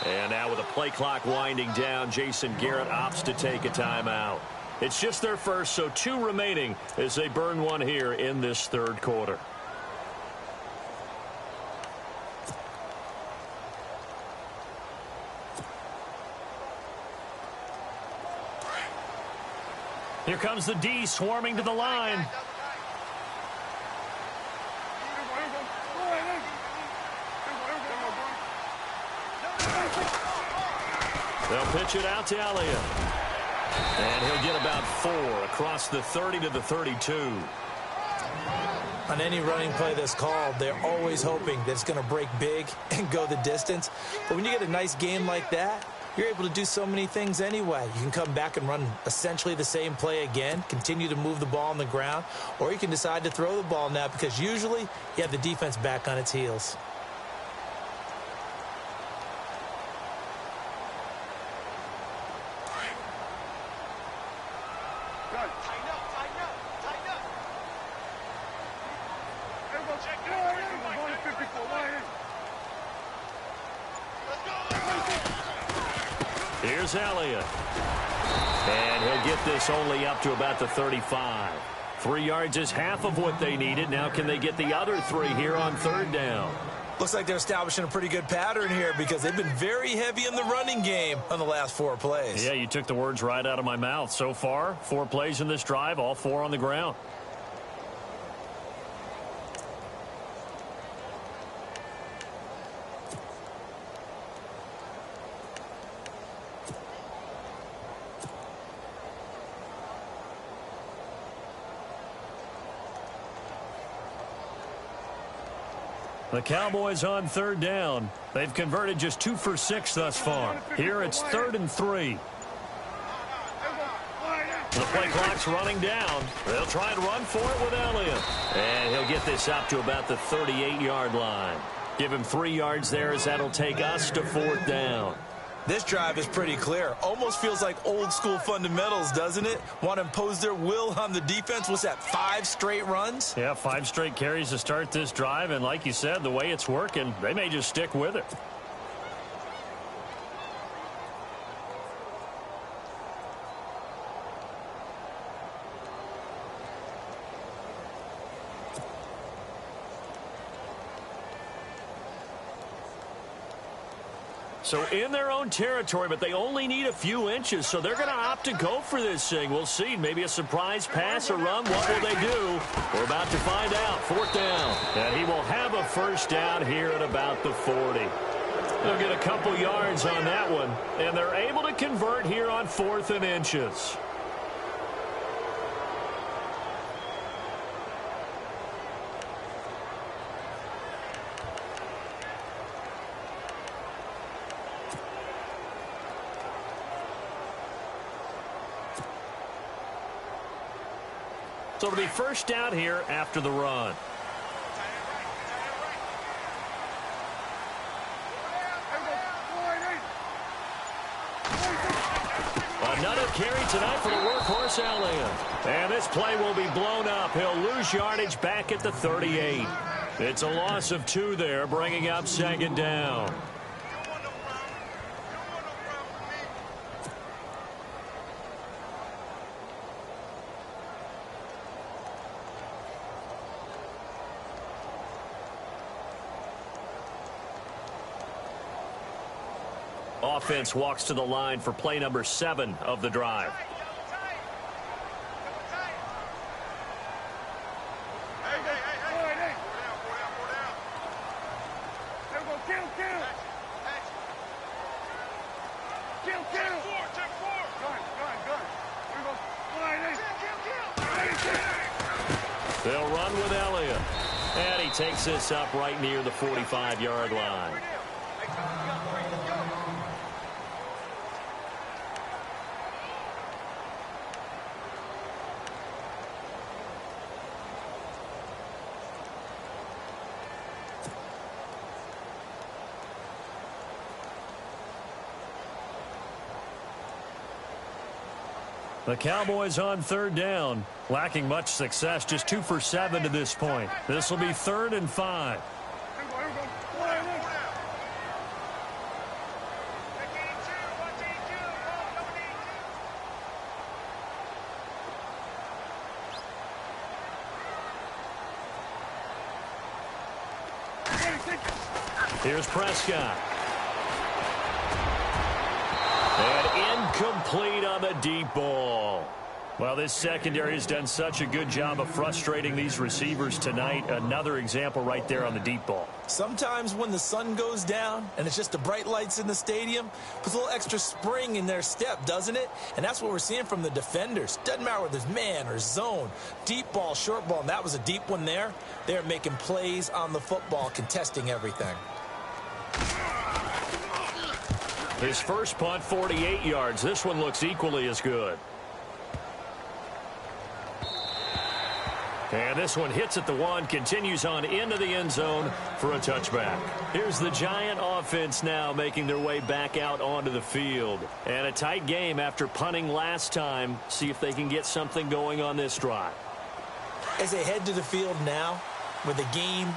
Speaker 5: And now with the play clock winding down, Jason Garrett opts to take a timeout. It's just their first, so 2 remaining as they burn one here in this third quarter. Here comes the D swarming to the line. They'll pitch it out to Elliott. And he'll get about 4 across the 30 to the 32.
Speaker 8: On any running play that's called, they're always hoping that it's going to break big and go the distance. But when you get a nice game like that, you're able to do so many things anyway. You can come back and run essentially the same play again, continue to move the ball on the ground, or you can decide to throw the ball now because usually you have the defense back on its heels.
Speaker 5: Here's Elliott. And he'll get this only up to about the 35. 3 yards is half of what they needed. Now can they get the other 3 here on third down?
Speaker 8: Looks like they're establishing a pretty good pattern here because they've been very heavy in the running game on the last 4 plays.
Speaker 5: Yeah, you took the words right out of my mouth. So far, 4 plays in this drive, all 4 on the ground. The Cowboys on third down. They've converted just 2 for 6 thus far. Here it's 3rd and 3. The play clock's running down. They'll try and run for it with Elliott. And he'll get this up to about the 38-yard line. Give him 3 yards there as that'll take us to 4th down.
Speaker 8: This drive is pretty clear. Almost feels like old school fundamentals, doesn't it? Want to impose their will on the defense. What's that, 5 straight runs?
Speaker 5: Yeah, 5 straight carries to start this drive. And like you said, the way it's working, they may just stick with it. So in their own territory, but they only need a few inches, so they're going to opt to go for this thing. We'll see. Maybe a surprise pass or run. What will they do? We're about to find out. 4th down. And he will have a first down here at about the 40. They'll get a couple yards on that one, and they're able to convert here on 4th and inches. So it'll be first down here after the run. Another carry tonight for the workhorse Elliott. And this play will be blown up. He'll lose yardage back at the 38. It's a loss of 2 there, bringing up 2nd down. Offense walks to the line for play number 7 of the drive. They'll run with Elliott. And he takes this up right near the 45-yard line. The Cowboys on third down, lacking much success, just 2 for 7 to this point. This will be 3rd and 5. Here's Prescott. And incomplete on the deep ball. Well, this secondary has done such a good job of frustrating these receivers tonight. Another example right there on the deep ball.
Speaker 8: Sometimes when the sun goes down and it's just the bright lights in the stadium, puts a little extra spring in their step, doesn't it? And that's what we're seeing from the defenders. Doesn't matter whether it's man or zone, deep ball, short ball, and that was a deep one there. They're making plays on the football, contesting everything.
Speaker 5: His first punt, 48 yards. This one looks equally as good. And this one hits at the one, continues on into the end zone for a touchback. Here's the Giant offense now making their way back out onto the field. And a tight game after punting last time. See if they can get something going on this drive.
Speaker 8: As they head to the field now, with the game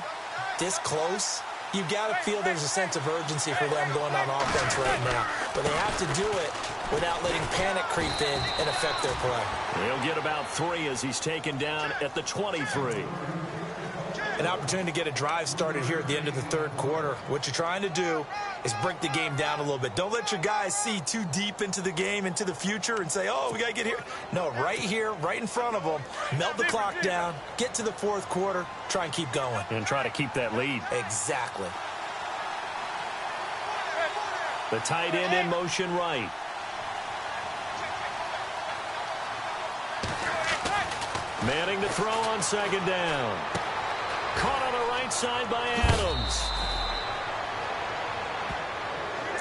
Speaker 8: this close, you've got to feel there's a sense of urgency for them going on offense right now. But they have to do it without letting panic creep in and affect their play.
Speaker 5: He'll get about 3 as he's taken down at the 23.
Speaker 8: An opportunity to get a drive started here at the end of the third quarter. What you're trying to do is break the game down a little bit. Don't let your guys see too deep into the game, into the future, and say, oh, we got to get here. No, right here, right in front of them, melt the clock down, get to the fourth quarter, try and keep going.
Speaker 5: And try to keep that lead.
Speaker 8: Exactly.
Speaker 5: The tight end in motion right. Manning to throw on second down. Caught on the right side by Adams.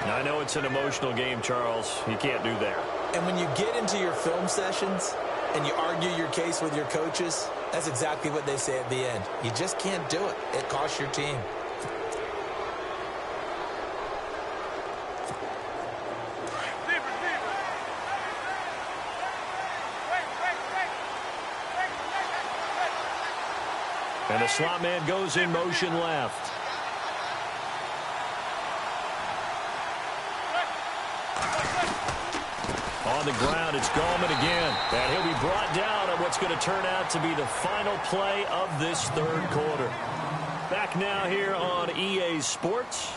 Speaker 5: Now, I know it's an emotional game, Charles. You can't do that.
Speaker 8: And when you get into your film sessions and you argue your case with your coaches, that's exactly what they say at the end. You just can't do it. It costs your team.
Speaker 5: And the slot man goes in motion left. On the ground, it's Gallman again. And he'll be brought down on what's going to turn out to be the final play of this third quarter. Back now here on EA Sports.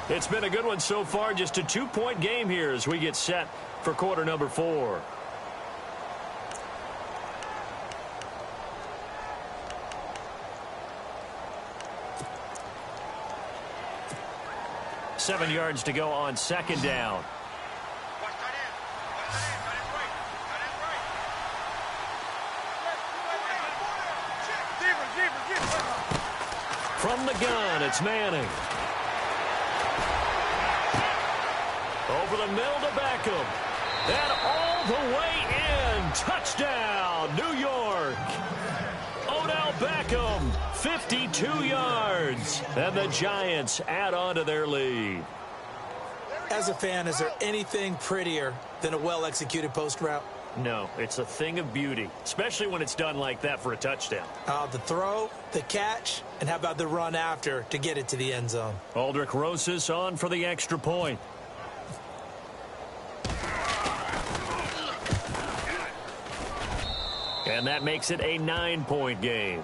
Speaker 5: It's been a good one so far. Just a 2-point game here as we get set for quarter number 4. Seven yards to go on second down. From the gun, it's Manning. Over the middle to Beckham. And all the way in. Touchdown, New York. Odell Beckham, 52 yards. And the Giants add on to their lead.
Speaker 8: As a fan, is there anything prettier than a well-executed post route?
Speaker 5: No, it's a thing of beauty, especially when it's done like that for a touchdown.
Speaker 8: The throw, the catch, and how about the run after to get it to the end zone?
Speaker 5: Aldrich Rosas on for the extra point. And that makes it a 9-point game.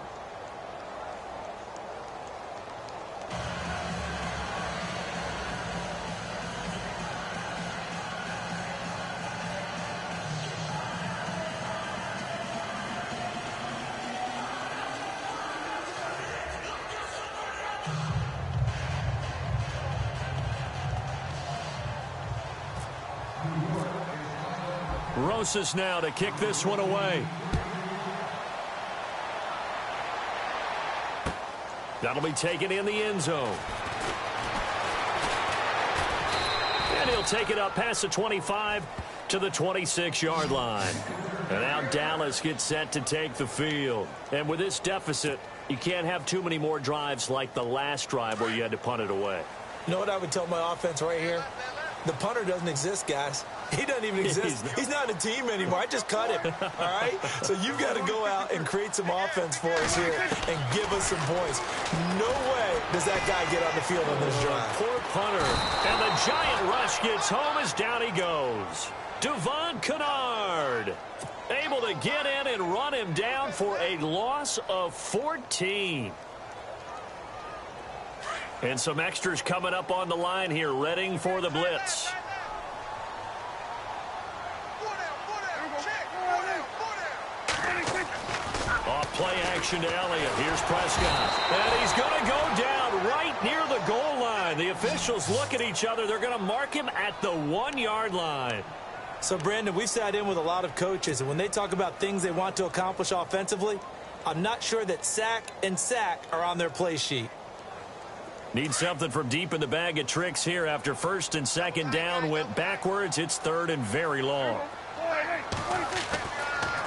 Speaker 5: Rosas now to kick this one away. That'll be taken in the end zone. And he'll take it up past the 25 to the 26-yard line. And now Dallas gets set to take the field. And with this deficit, you can't have too many more drives like the last drive where you had to punt it away.
Speaker 8: You know what I would tell my offense right here? The punter doesn't exist, guys. He doesn't even exist. He's not a team anymore. I just cut him, all right? So you've got to go out and create some offense for us here and give us some points. No way does that guy get on the field on this drive.
Speaker 5: Poor punter. And the Giant rush gets home as down he goes. Devon Kennard able to get in and run him down for a loss of 14. And some extras coming up on the line here, readying for the blitz. Off play action to Elliott. Here's Prescott. And he's going to go down right near the goal line. The officials look at each other. They're going to mark him at the 1-yard line.
Speaker 8: So, Brandon, we've sat in with a lot of coaches, and when they talk about things they want to accomplish offensively, I'm not sure that sack and sack are on their play sheet.
Speaker 5: Need something from deep in the bag of tricks here after first and second down went backwards. It's third and very long.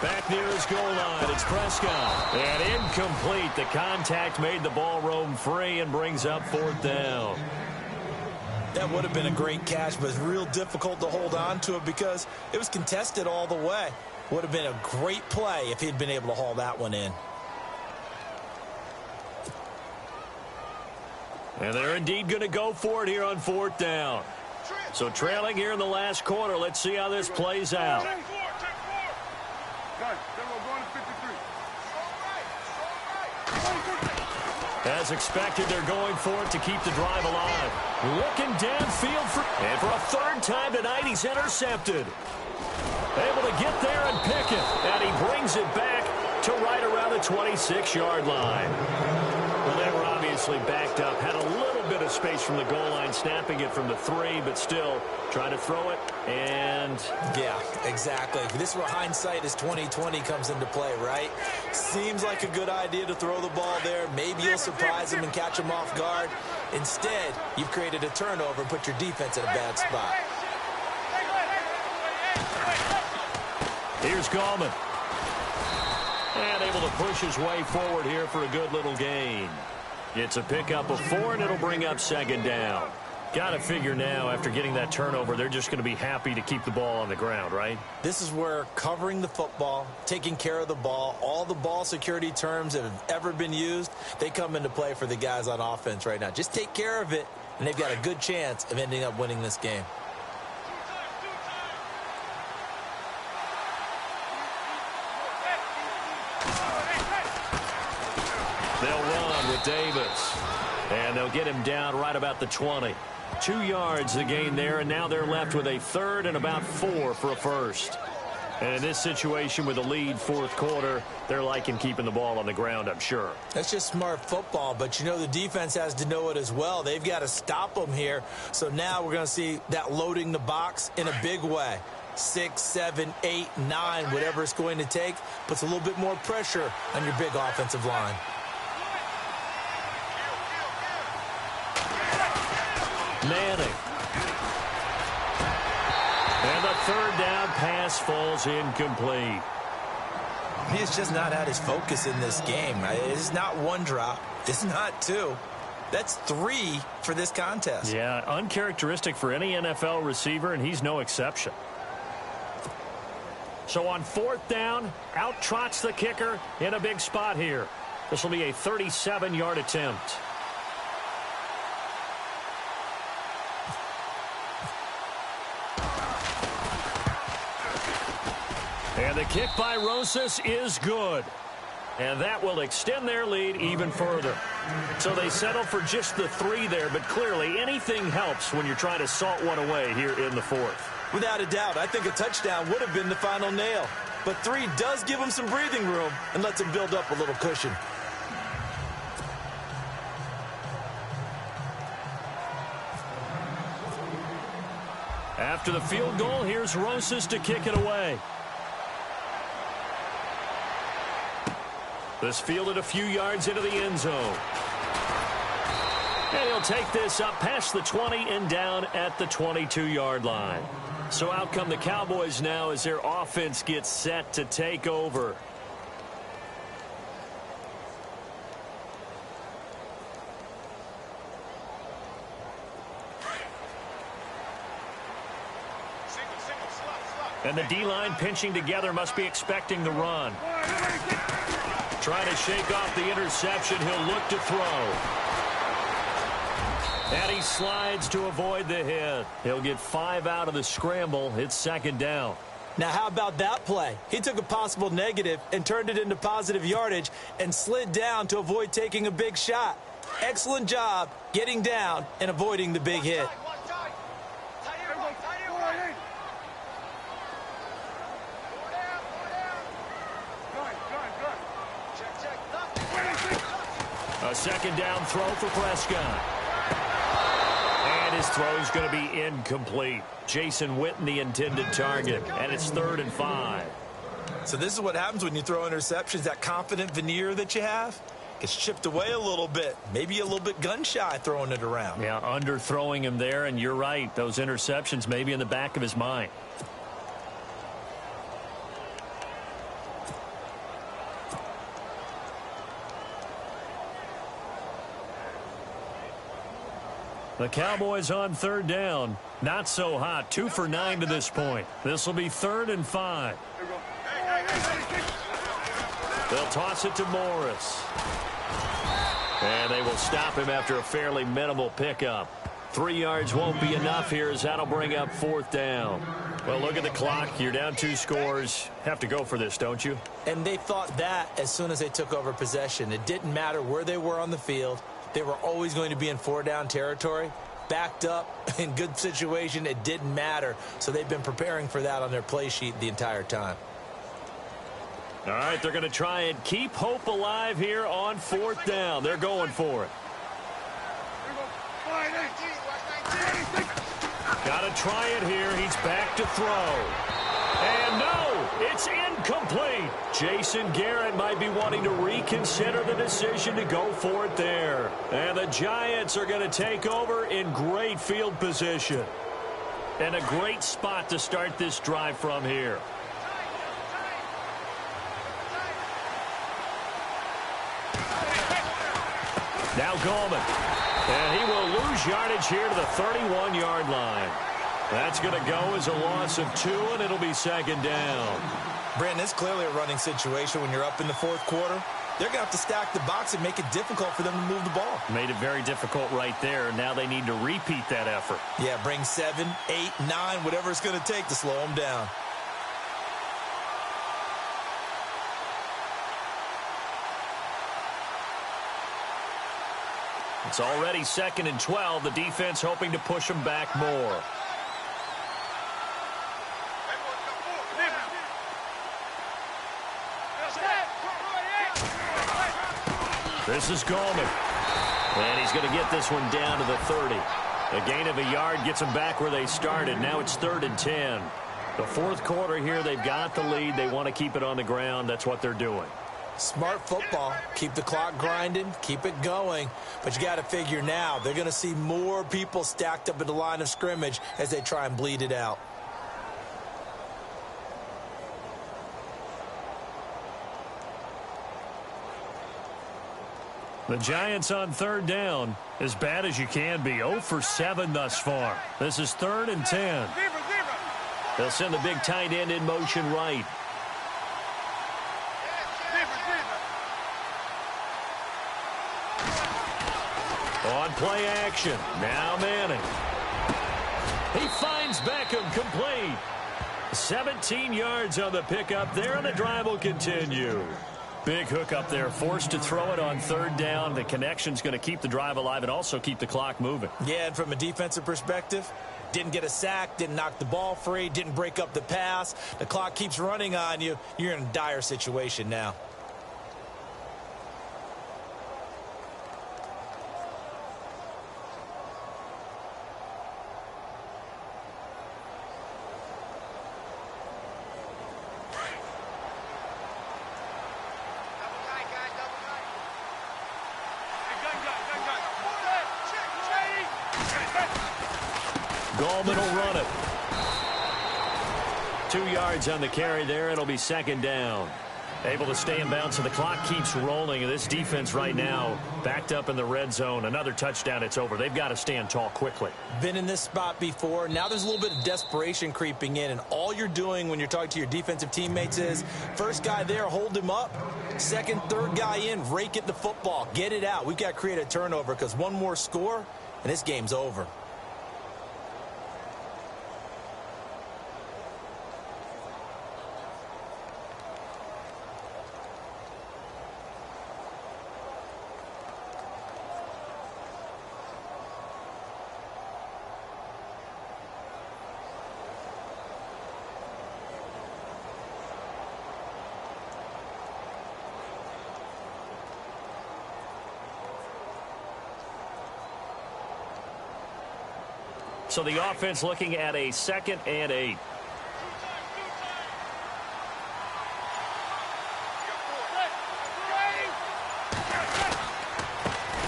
Speaker 5: Back near his goal line, it's Prescott. And incomplete. The contact made the ball roam free and brings up fourth down.
Speaker 8: That would have been a great catch, but it's real difficult to hold on to it because it was contested all the way. Would have been a great play if he'd been able to haul that one in.
Speaker 5: And they're indeed going to go for it here on fourth down. So trailing here in the last quarter. Let's see how this plays out. As expected, they're going for it to keep the drive alive. Looking downfield and for a third time tonight, he's intercepted. Able to get there and pick it. And he brings it back to right around the 26-yard line. Well, they were obviously backed up. Had a little bit of space from the goal line, snapping it from the 3, but still trying to throw it. And
Speaker 8: yeah, exactly. This is where hindsight is 20/20 comes into play, right? Seems like a good idea to throw the ball there. Maybe you'll surprise him and catch him off guard. Instead, you've created a turnover and put your defense in a bad spot.
Speaker 5: Here's Gallman. And able to push his way forward here for a good little gain. It's a pickup of 4, and it'll bring up second down. Got to figure now, after getting that turnover, they're just going to be happy to keep the ball on the ground, right?
Speaker 8: This is where covering the football, taking care of the ball, all the ball security terms that have ever been used, they come into play for the guys on offense right now. Just take care of it, and they've got a good chance of ending up winning this game.
Speaker 5: They'll run with Davis. And they'll get him down right about the 20. 2 yards the gain there, and now they're left with a third and about 4 for a first. And in this situation with a lead fourth quarter, they're liking keeping the ball on the ground, I'm sure.
Speaker 8: That's just smart football, but you know the defense has to know it as well. They've got to stop them here. So now we're going to see that loading the box in a big way. 6, 7, 8, 9, whatever it's going to take, puts a little bit more pressure on your big offensive line.
Speaker 5: Manning. And the third down pass falls incomplete.
Speaker 8: He's just not at his focus in this game. It's not 1 drop. It's not 2. That's 3 for this contest.
Speaker 5: Yeah, uncharacteristic for any NFL receiver, and he's no exception. So on fourth down, out trots the kicker in a big spot here. This will be a 37-yard attempt. And the kick by Rosas is good. And that will extend their lead even further. So they settle for just the 3 there, but clearly anything helps when you're trying to salt one away here in the fourth.
Speaker 8: Without a doubt, I think a touchdown would have been the final nail. But 3 does give them some breathing room and lets them build up a little cushion.
Speaker 5: After the field goal, here's Rosas to kick it away. This fielded a few yards into the end zone. And he'll take this up past the 20 and down at the 22-yard line. So out come the Cowboys now as their offense gets set to take over. And the D-line pinching together must be expecting the run. Trying to shake off the interception. He'll look to throw. And he slides to avoid the hit. He'll get 5 out of the scramble. It's second down.
Speaker 8: Now, how about that play? He took a possible negative and turned it into positive yardage and slid down to avoid taking a big shot. Excellent job getting down and avoiding the big hit.
Speaker 5: A second down throw for Prescott. And his throw's going to be incomplete. Jason Witten, the intended target. And it's 3rd and 5.
Speaker 8: So this is what happens when you throw interceptions. That confident veneer that you have gets chipped away a little bit. Maybe a little bit gun-shy throwing it around.
Speaker 5: Yeah, underthrowing him there, and you're right. Those interceptions may be in the back of his mind. The Cowboys on 3rd down. Not so hot. 2 for 9 to this point. This will be 3rd and 5. They'll toss it to Morris. And they will stop him after a fairly minimal pickup. 3 yards won't be enough here as that'll bring up 4th down. Well, look at the clock. You're down 2 scores. Have to go for this, don't you?
Speaker 8: And they thought that as soon as they took over possession. It didn't matter where they were on the field. They were always going to be in 4-down territory. Backed up, in good situation, it didn't matter. So they've been preparing for that on their play sheet the entire time.
Speaker 5: All right, they're going to try and keep hope alive here on 4th down. They're going for it. Got to try it here. He's back to throw. And no, it's incomplete. Jason Garrett might be wanting to reconsider the decision to go for it there. And the Giants are going to take over in great field position. And a great spot to start this drive from here. Now Gallman. And he will lose yardage here to the 31-yard line. That's going to go as a loss of 2, and it'll be 2nd down.
Speaker 8: Brandon, it's clearly a running situation when you're up in the 4th quarter. They're going to have to stack the box and make it difficult for them to move the ball.
Speaker 5: Made it very difficult right there. Now they need to repeat that effort.
Speaker 8: Yeah, bring 7, 8, 9, whatever it's going to take to slow them down.
Speaker 5: It's already 2nd and 12. The defense hoping to push them back more. This is Gallman. And he's going to get this one down to the 30. A gain of a yard gets them back where they started. Now it's 3rd and 10. The 4th quarter here, they've got the lead. They want to keep it on the ground. That's what they're doing.
Speaker 8: Smart football. Keep the clock grinding. Keep it going. But you got to figure now, they're going to see more people stacked up at the line of scrimmage as they try and bleed it out.
Speaker 5: The Giants on 3rd down, as bad as you can be. 0 for 7 thus far. This is 3rd and 10. They'll send the big tight end in motion right. On play action. Now Manning. He finds Beckham complete. 17 yards on the pickup there, and the drive will continue. Big hook up there, forced to throw it on 3rd down. The connection's going to keep the drive alive and also keep the clock moving.
Speaker 8: Yeah, and from a defensive perspective, didn't get a sack, didn't knock the ball free, didn't break up the pass. The clock keeps running on you. You're in a dire situation now.
Speaker 5: Gallman will run it. 2 yards on the carry there. It'll be 2nd down. Able to stay in bounds, so the clock keeps rolling. And this defense right now backed up in the red zone. Another touchdown, it's over. They've got to stand tall quickly.
Speaker 8: Been in this spot before. Now there's a little bit of desperation creeping in. And all you're doing when you're talking to your defensive teammates is, first guy there, hold him up. Second, third guy in, rake at the football. Get it out. We've got to create a turnover because one more score, and this game's over.
Speaker 5: So the offense looking at a 2nd and 8.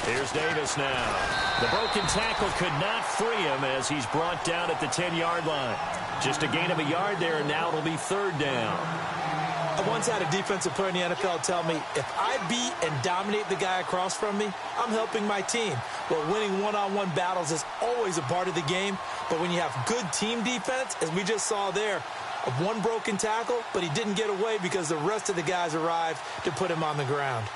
Speaker 5: Here's Davis now. The broken tackle could not free him as he's brought down at the 10-yard line. Just a gain of a yard there, and now it'll be 3rd down.
Speaker 8: I once had a defensive player in the NFL tell me, if I beat and dominate the guy across from me, I'm helping my team. Well, winning one-on-one battles is always a part of the game, but when you have good team defense, as we just saw there, one broken tackle, but he didn't get away because the rest of the guys arrived to put him on the ground.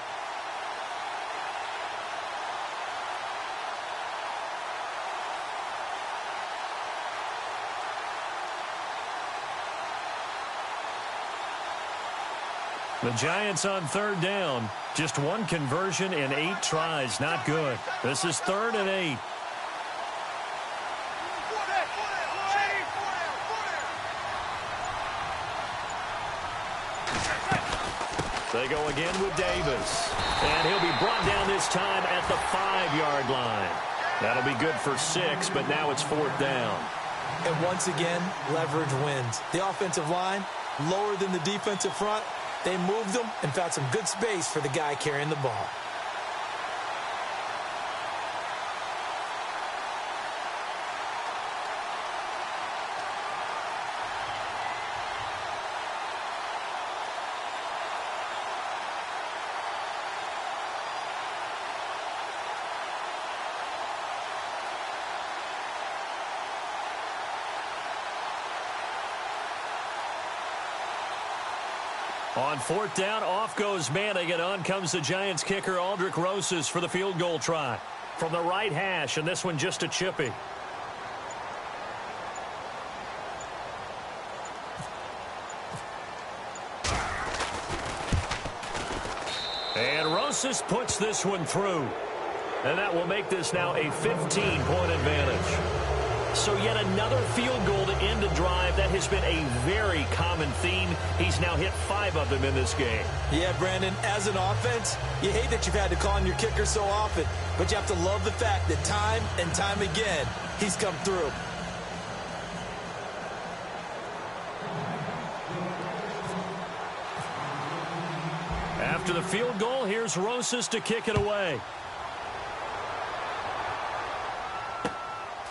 Speaker 5: The Giants on 3rd down. Just one conversion in 8 tries. Not good. This is 3rd and 8. They go again with Davis. And he'll be brought down this time at the 5-yard line. That'll be good for 6, but now it's 4th down.
Speaker 8: And once again, leverage wins. The offensive line, lower than the defensive front. They moved them and found some good space for the guy carrying the ball.
Speaker 5: On 4th down, off goes Manning, and on comes the Giants kicker, Aldrich Rosas, for the field goal try. From the right hash, and this one just a chippy. And Rosas puts this one through. And that will make this now a 15-point advantage. So yet another field goal to end a drive. That has been a very common theme. He's now hit 5 of them in this game.
Speaker 8: Yeah, Brandon, as an offense, you hate that you've had to call on your kicker so often, but you have to love the fact that time and time again, he's come through.
Speaker 5: After the field goal, here's Rosas to kick it away.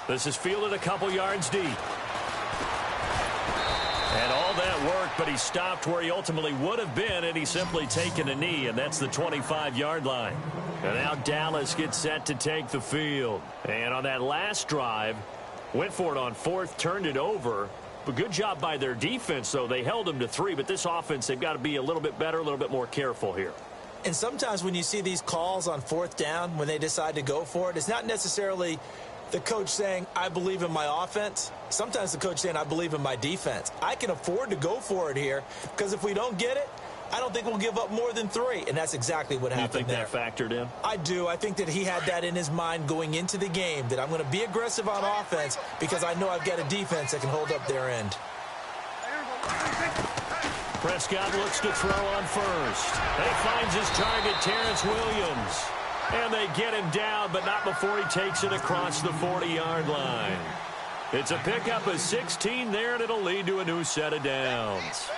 Speaker 5: This is fielded a couple yards deep. And all that work, but he stopped where he ultimately would have been, and he's simply taken a knee, and that's the 25-yard line. And now Dallas gets set to take the field. And on that last drive, went for it on 4th, turned it over. But good job by their defense, though. They held them to 3, but this offense, they've got to be a little bit better, a little bit more careful here.
Speaker 8: And sometimes when you see these calls on 4th down, when they decide to go for it, it's not necessarily the coach saying, I believe in my offense. Sometimes the coach saying, I believe in my defense. I can afford to go for it here because if we don't get it, I don't think we'll give up more than 3. And that's exactly what happened there.
Speaker 5: You think that factored in?
Speaker 8: I do. I think that he had that in his mind going into the game, that I'm going to be aggressive on offense because I know I've got a defense that can hold up their end.
Speaker 5: Prescott looks to throw on first. He finds his target, Terrence Williams. And they get him down, but not before he takes it across the 40-yard line. It's a pickup of 16 there, and it'll lead to a new set of downs.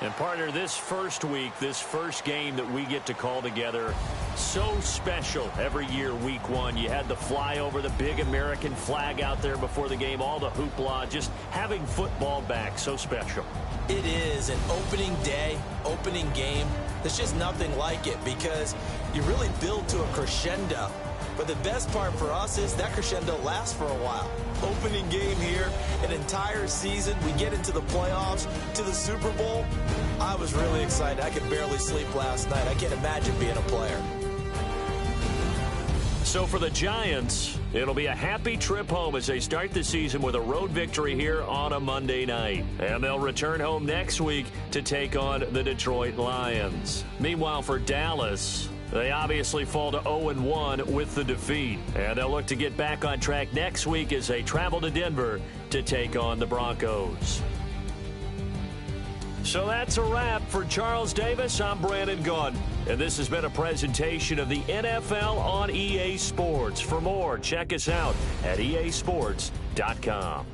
Speaker 5: And partner, this first week, this first game that we get to call together, so special every year, week 1. You had the flyover, the big American flag out there before the game, all the hoopla, just having football back, so special.
Speaker 8: It is an opening day, opening game. There's just nothing like it because you really build to a crescendo. But the best part for us is that crescendo lasts for a while. Opening game here, an entire season. We get into the playoffs, to the Super Bowl. I was really excited. I could barely sleep last night. I can't imagine being a player.
Speaker 5: So for the Giants, it'll be a happy trip home as they start the season with a road victory here on a Monday night. And they'll return home next week to take on the Detroit Lions. Meanwhile, for Dallas, they obviously fall to 0-1 with the defeat. And they'll look to get back on track next week as they travel to Denver to take on the Broncos. So that's a wrap. For Charles Davis, I'm Brandon Gaudin. And this has been a presentation of the NFL on EA Sports. For more, check us out at easports.com.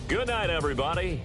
Speaker 5: Good night, everybody.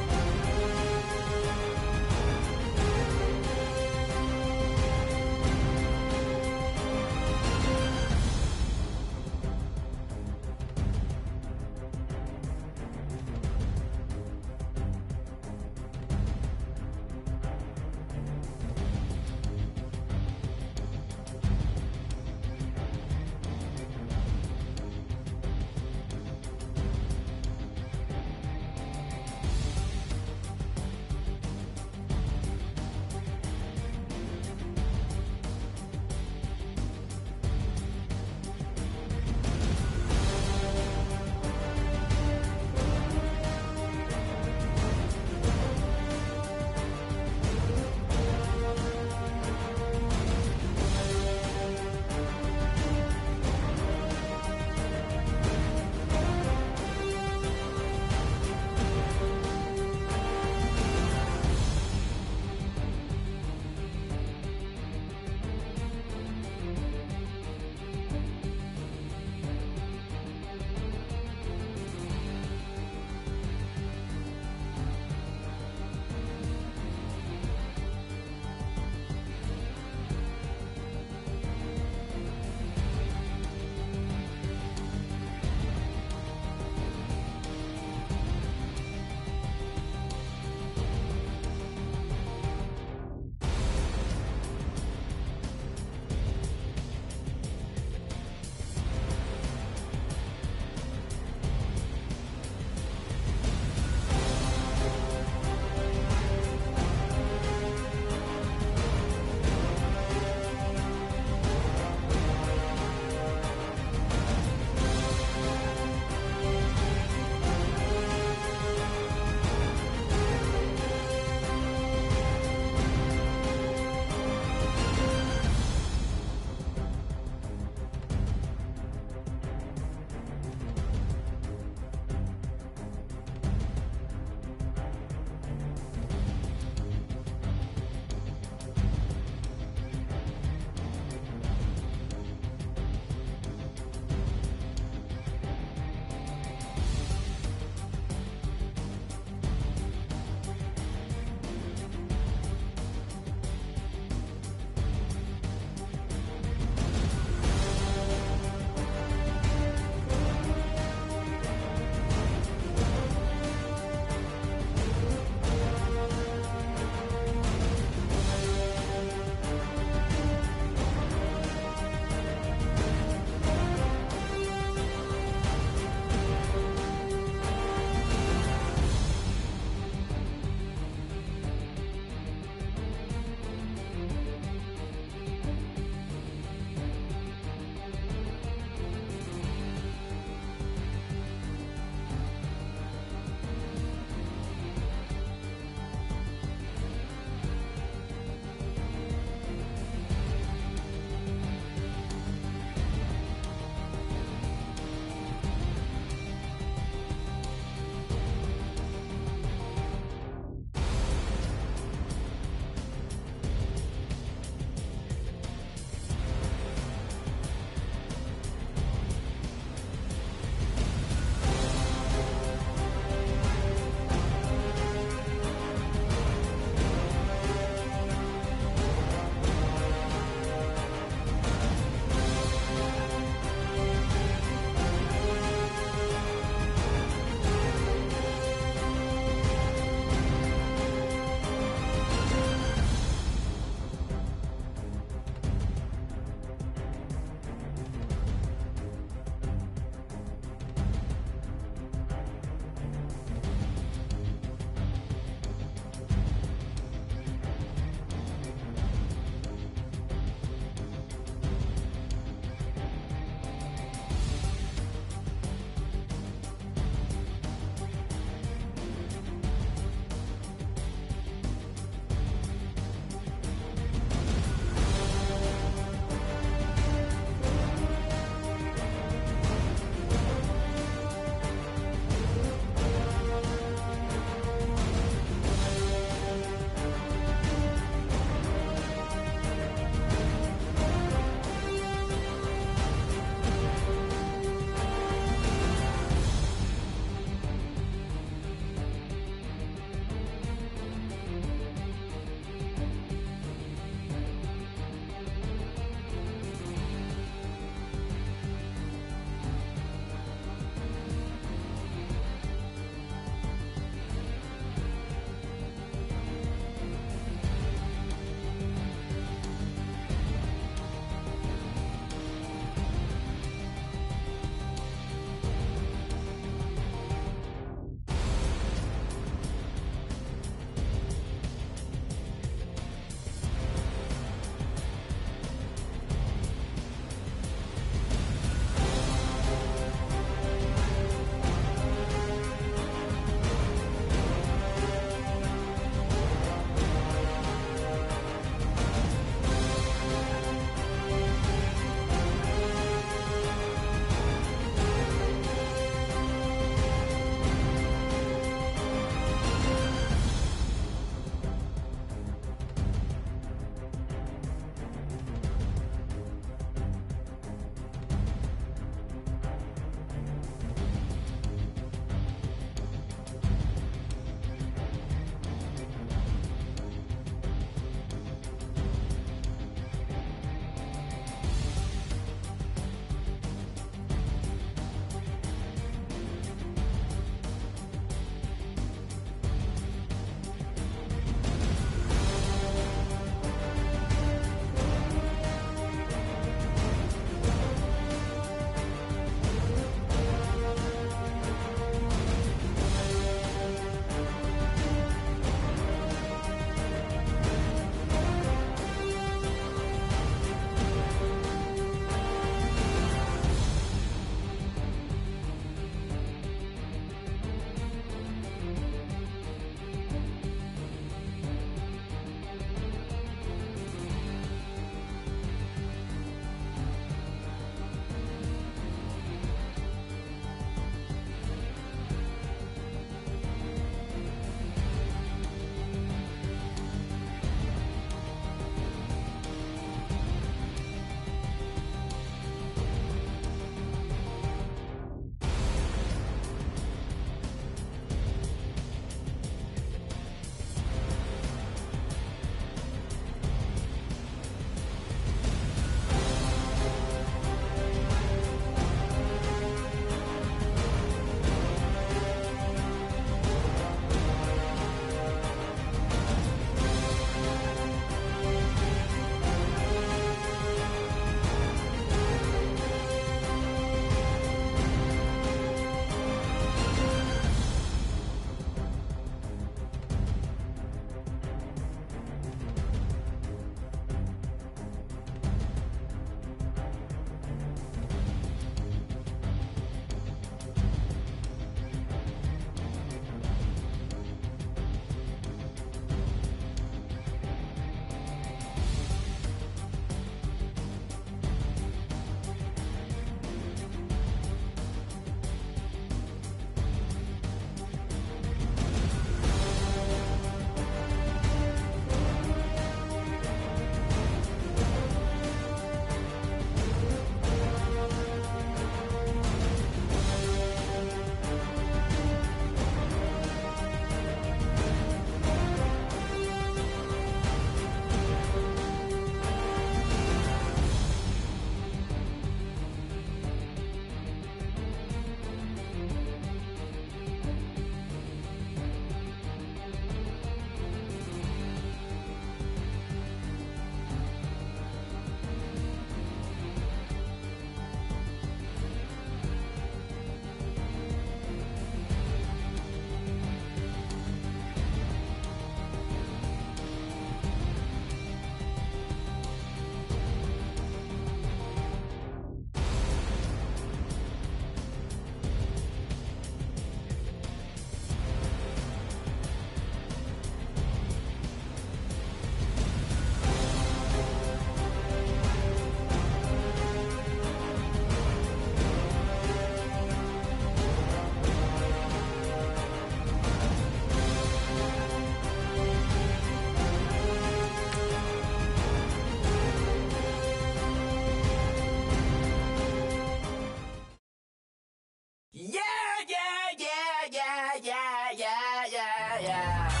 Speaker 9: yeah, yeah.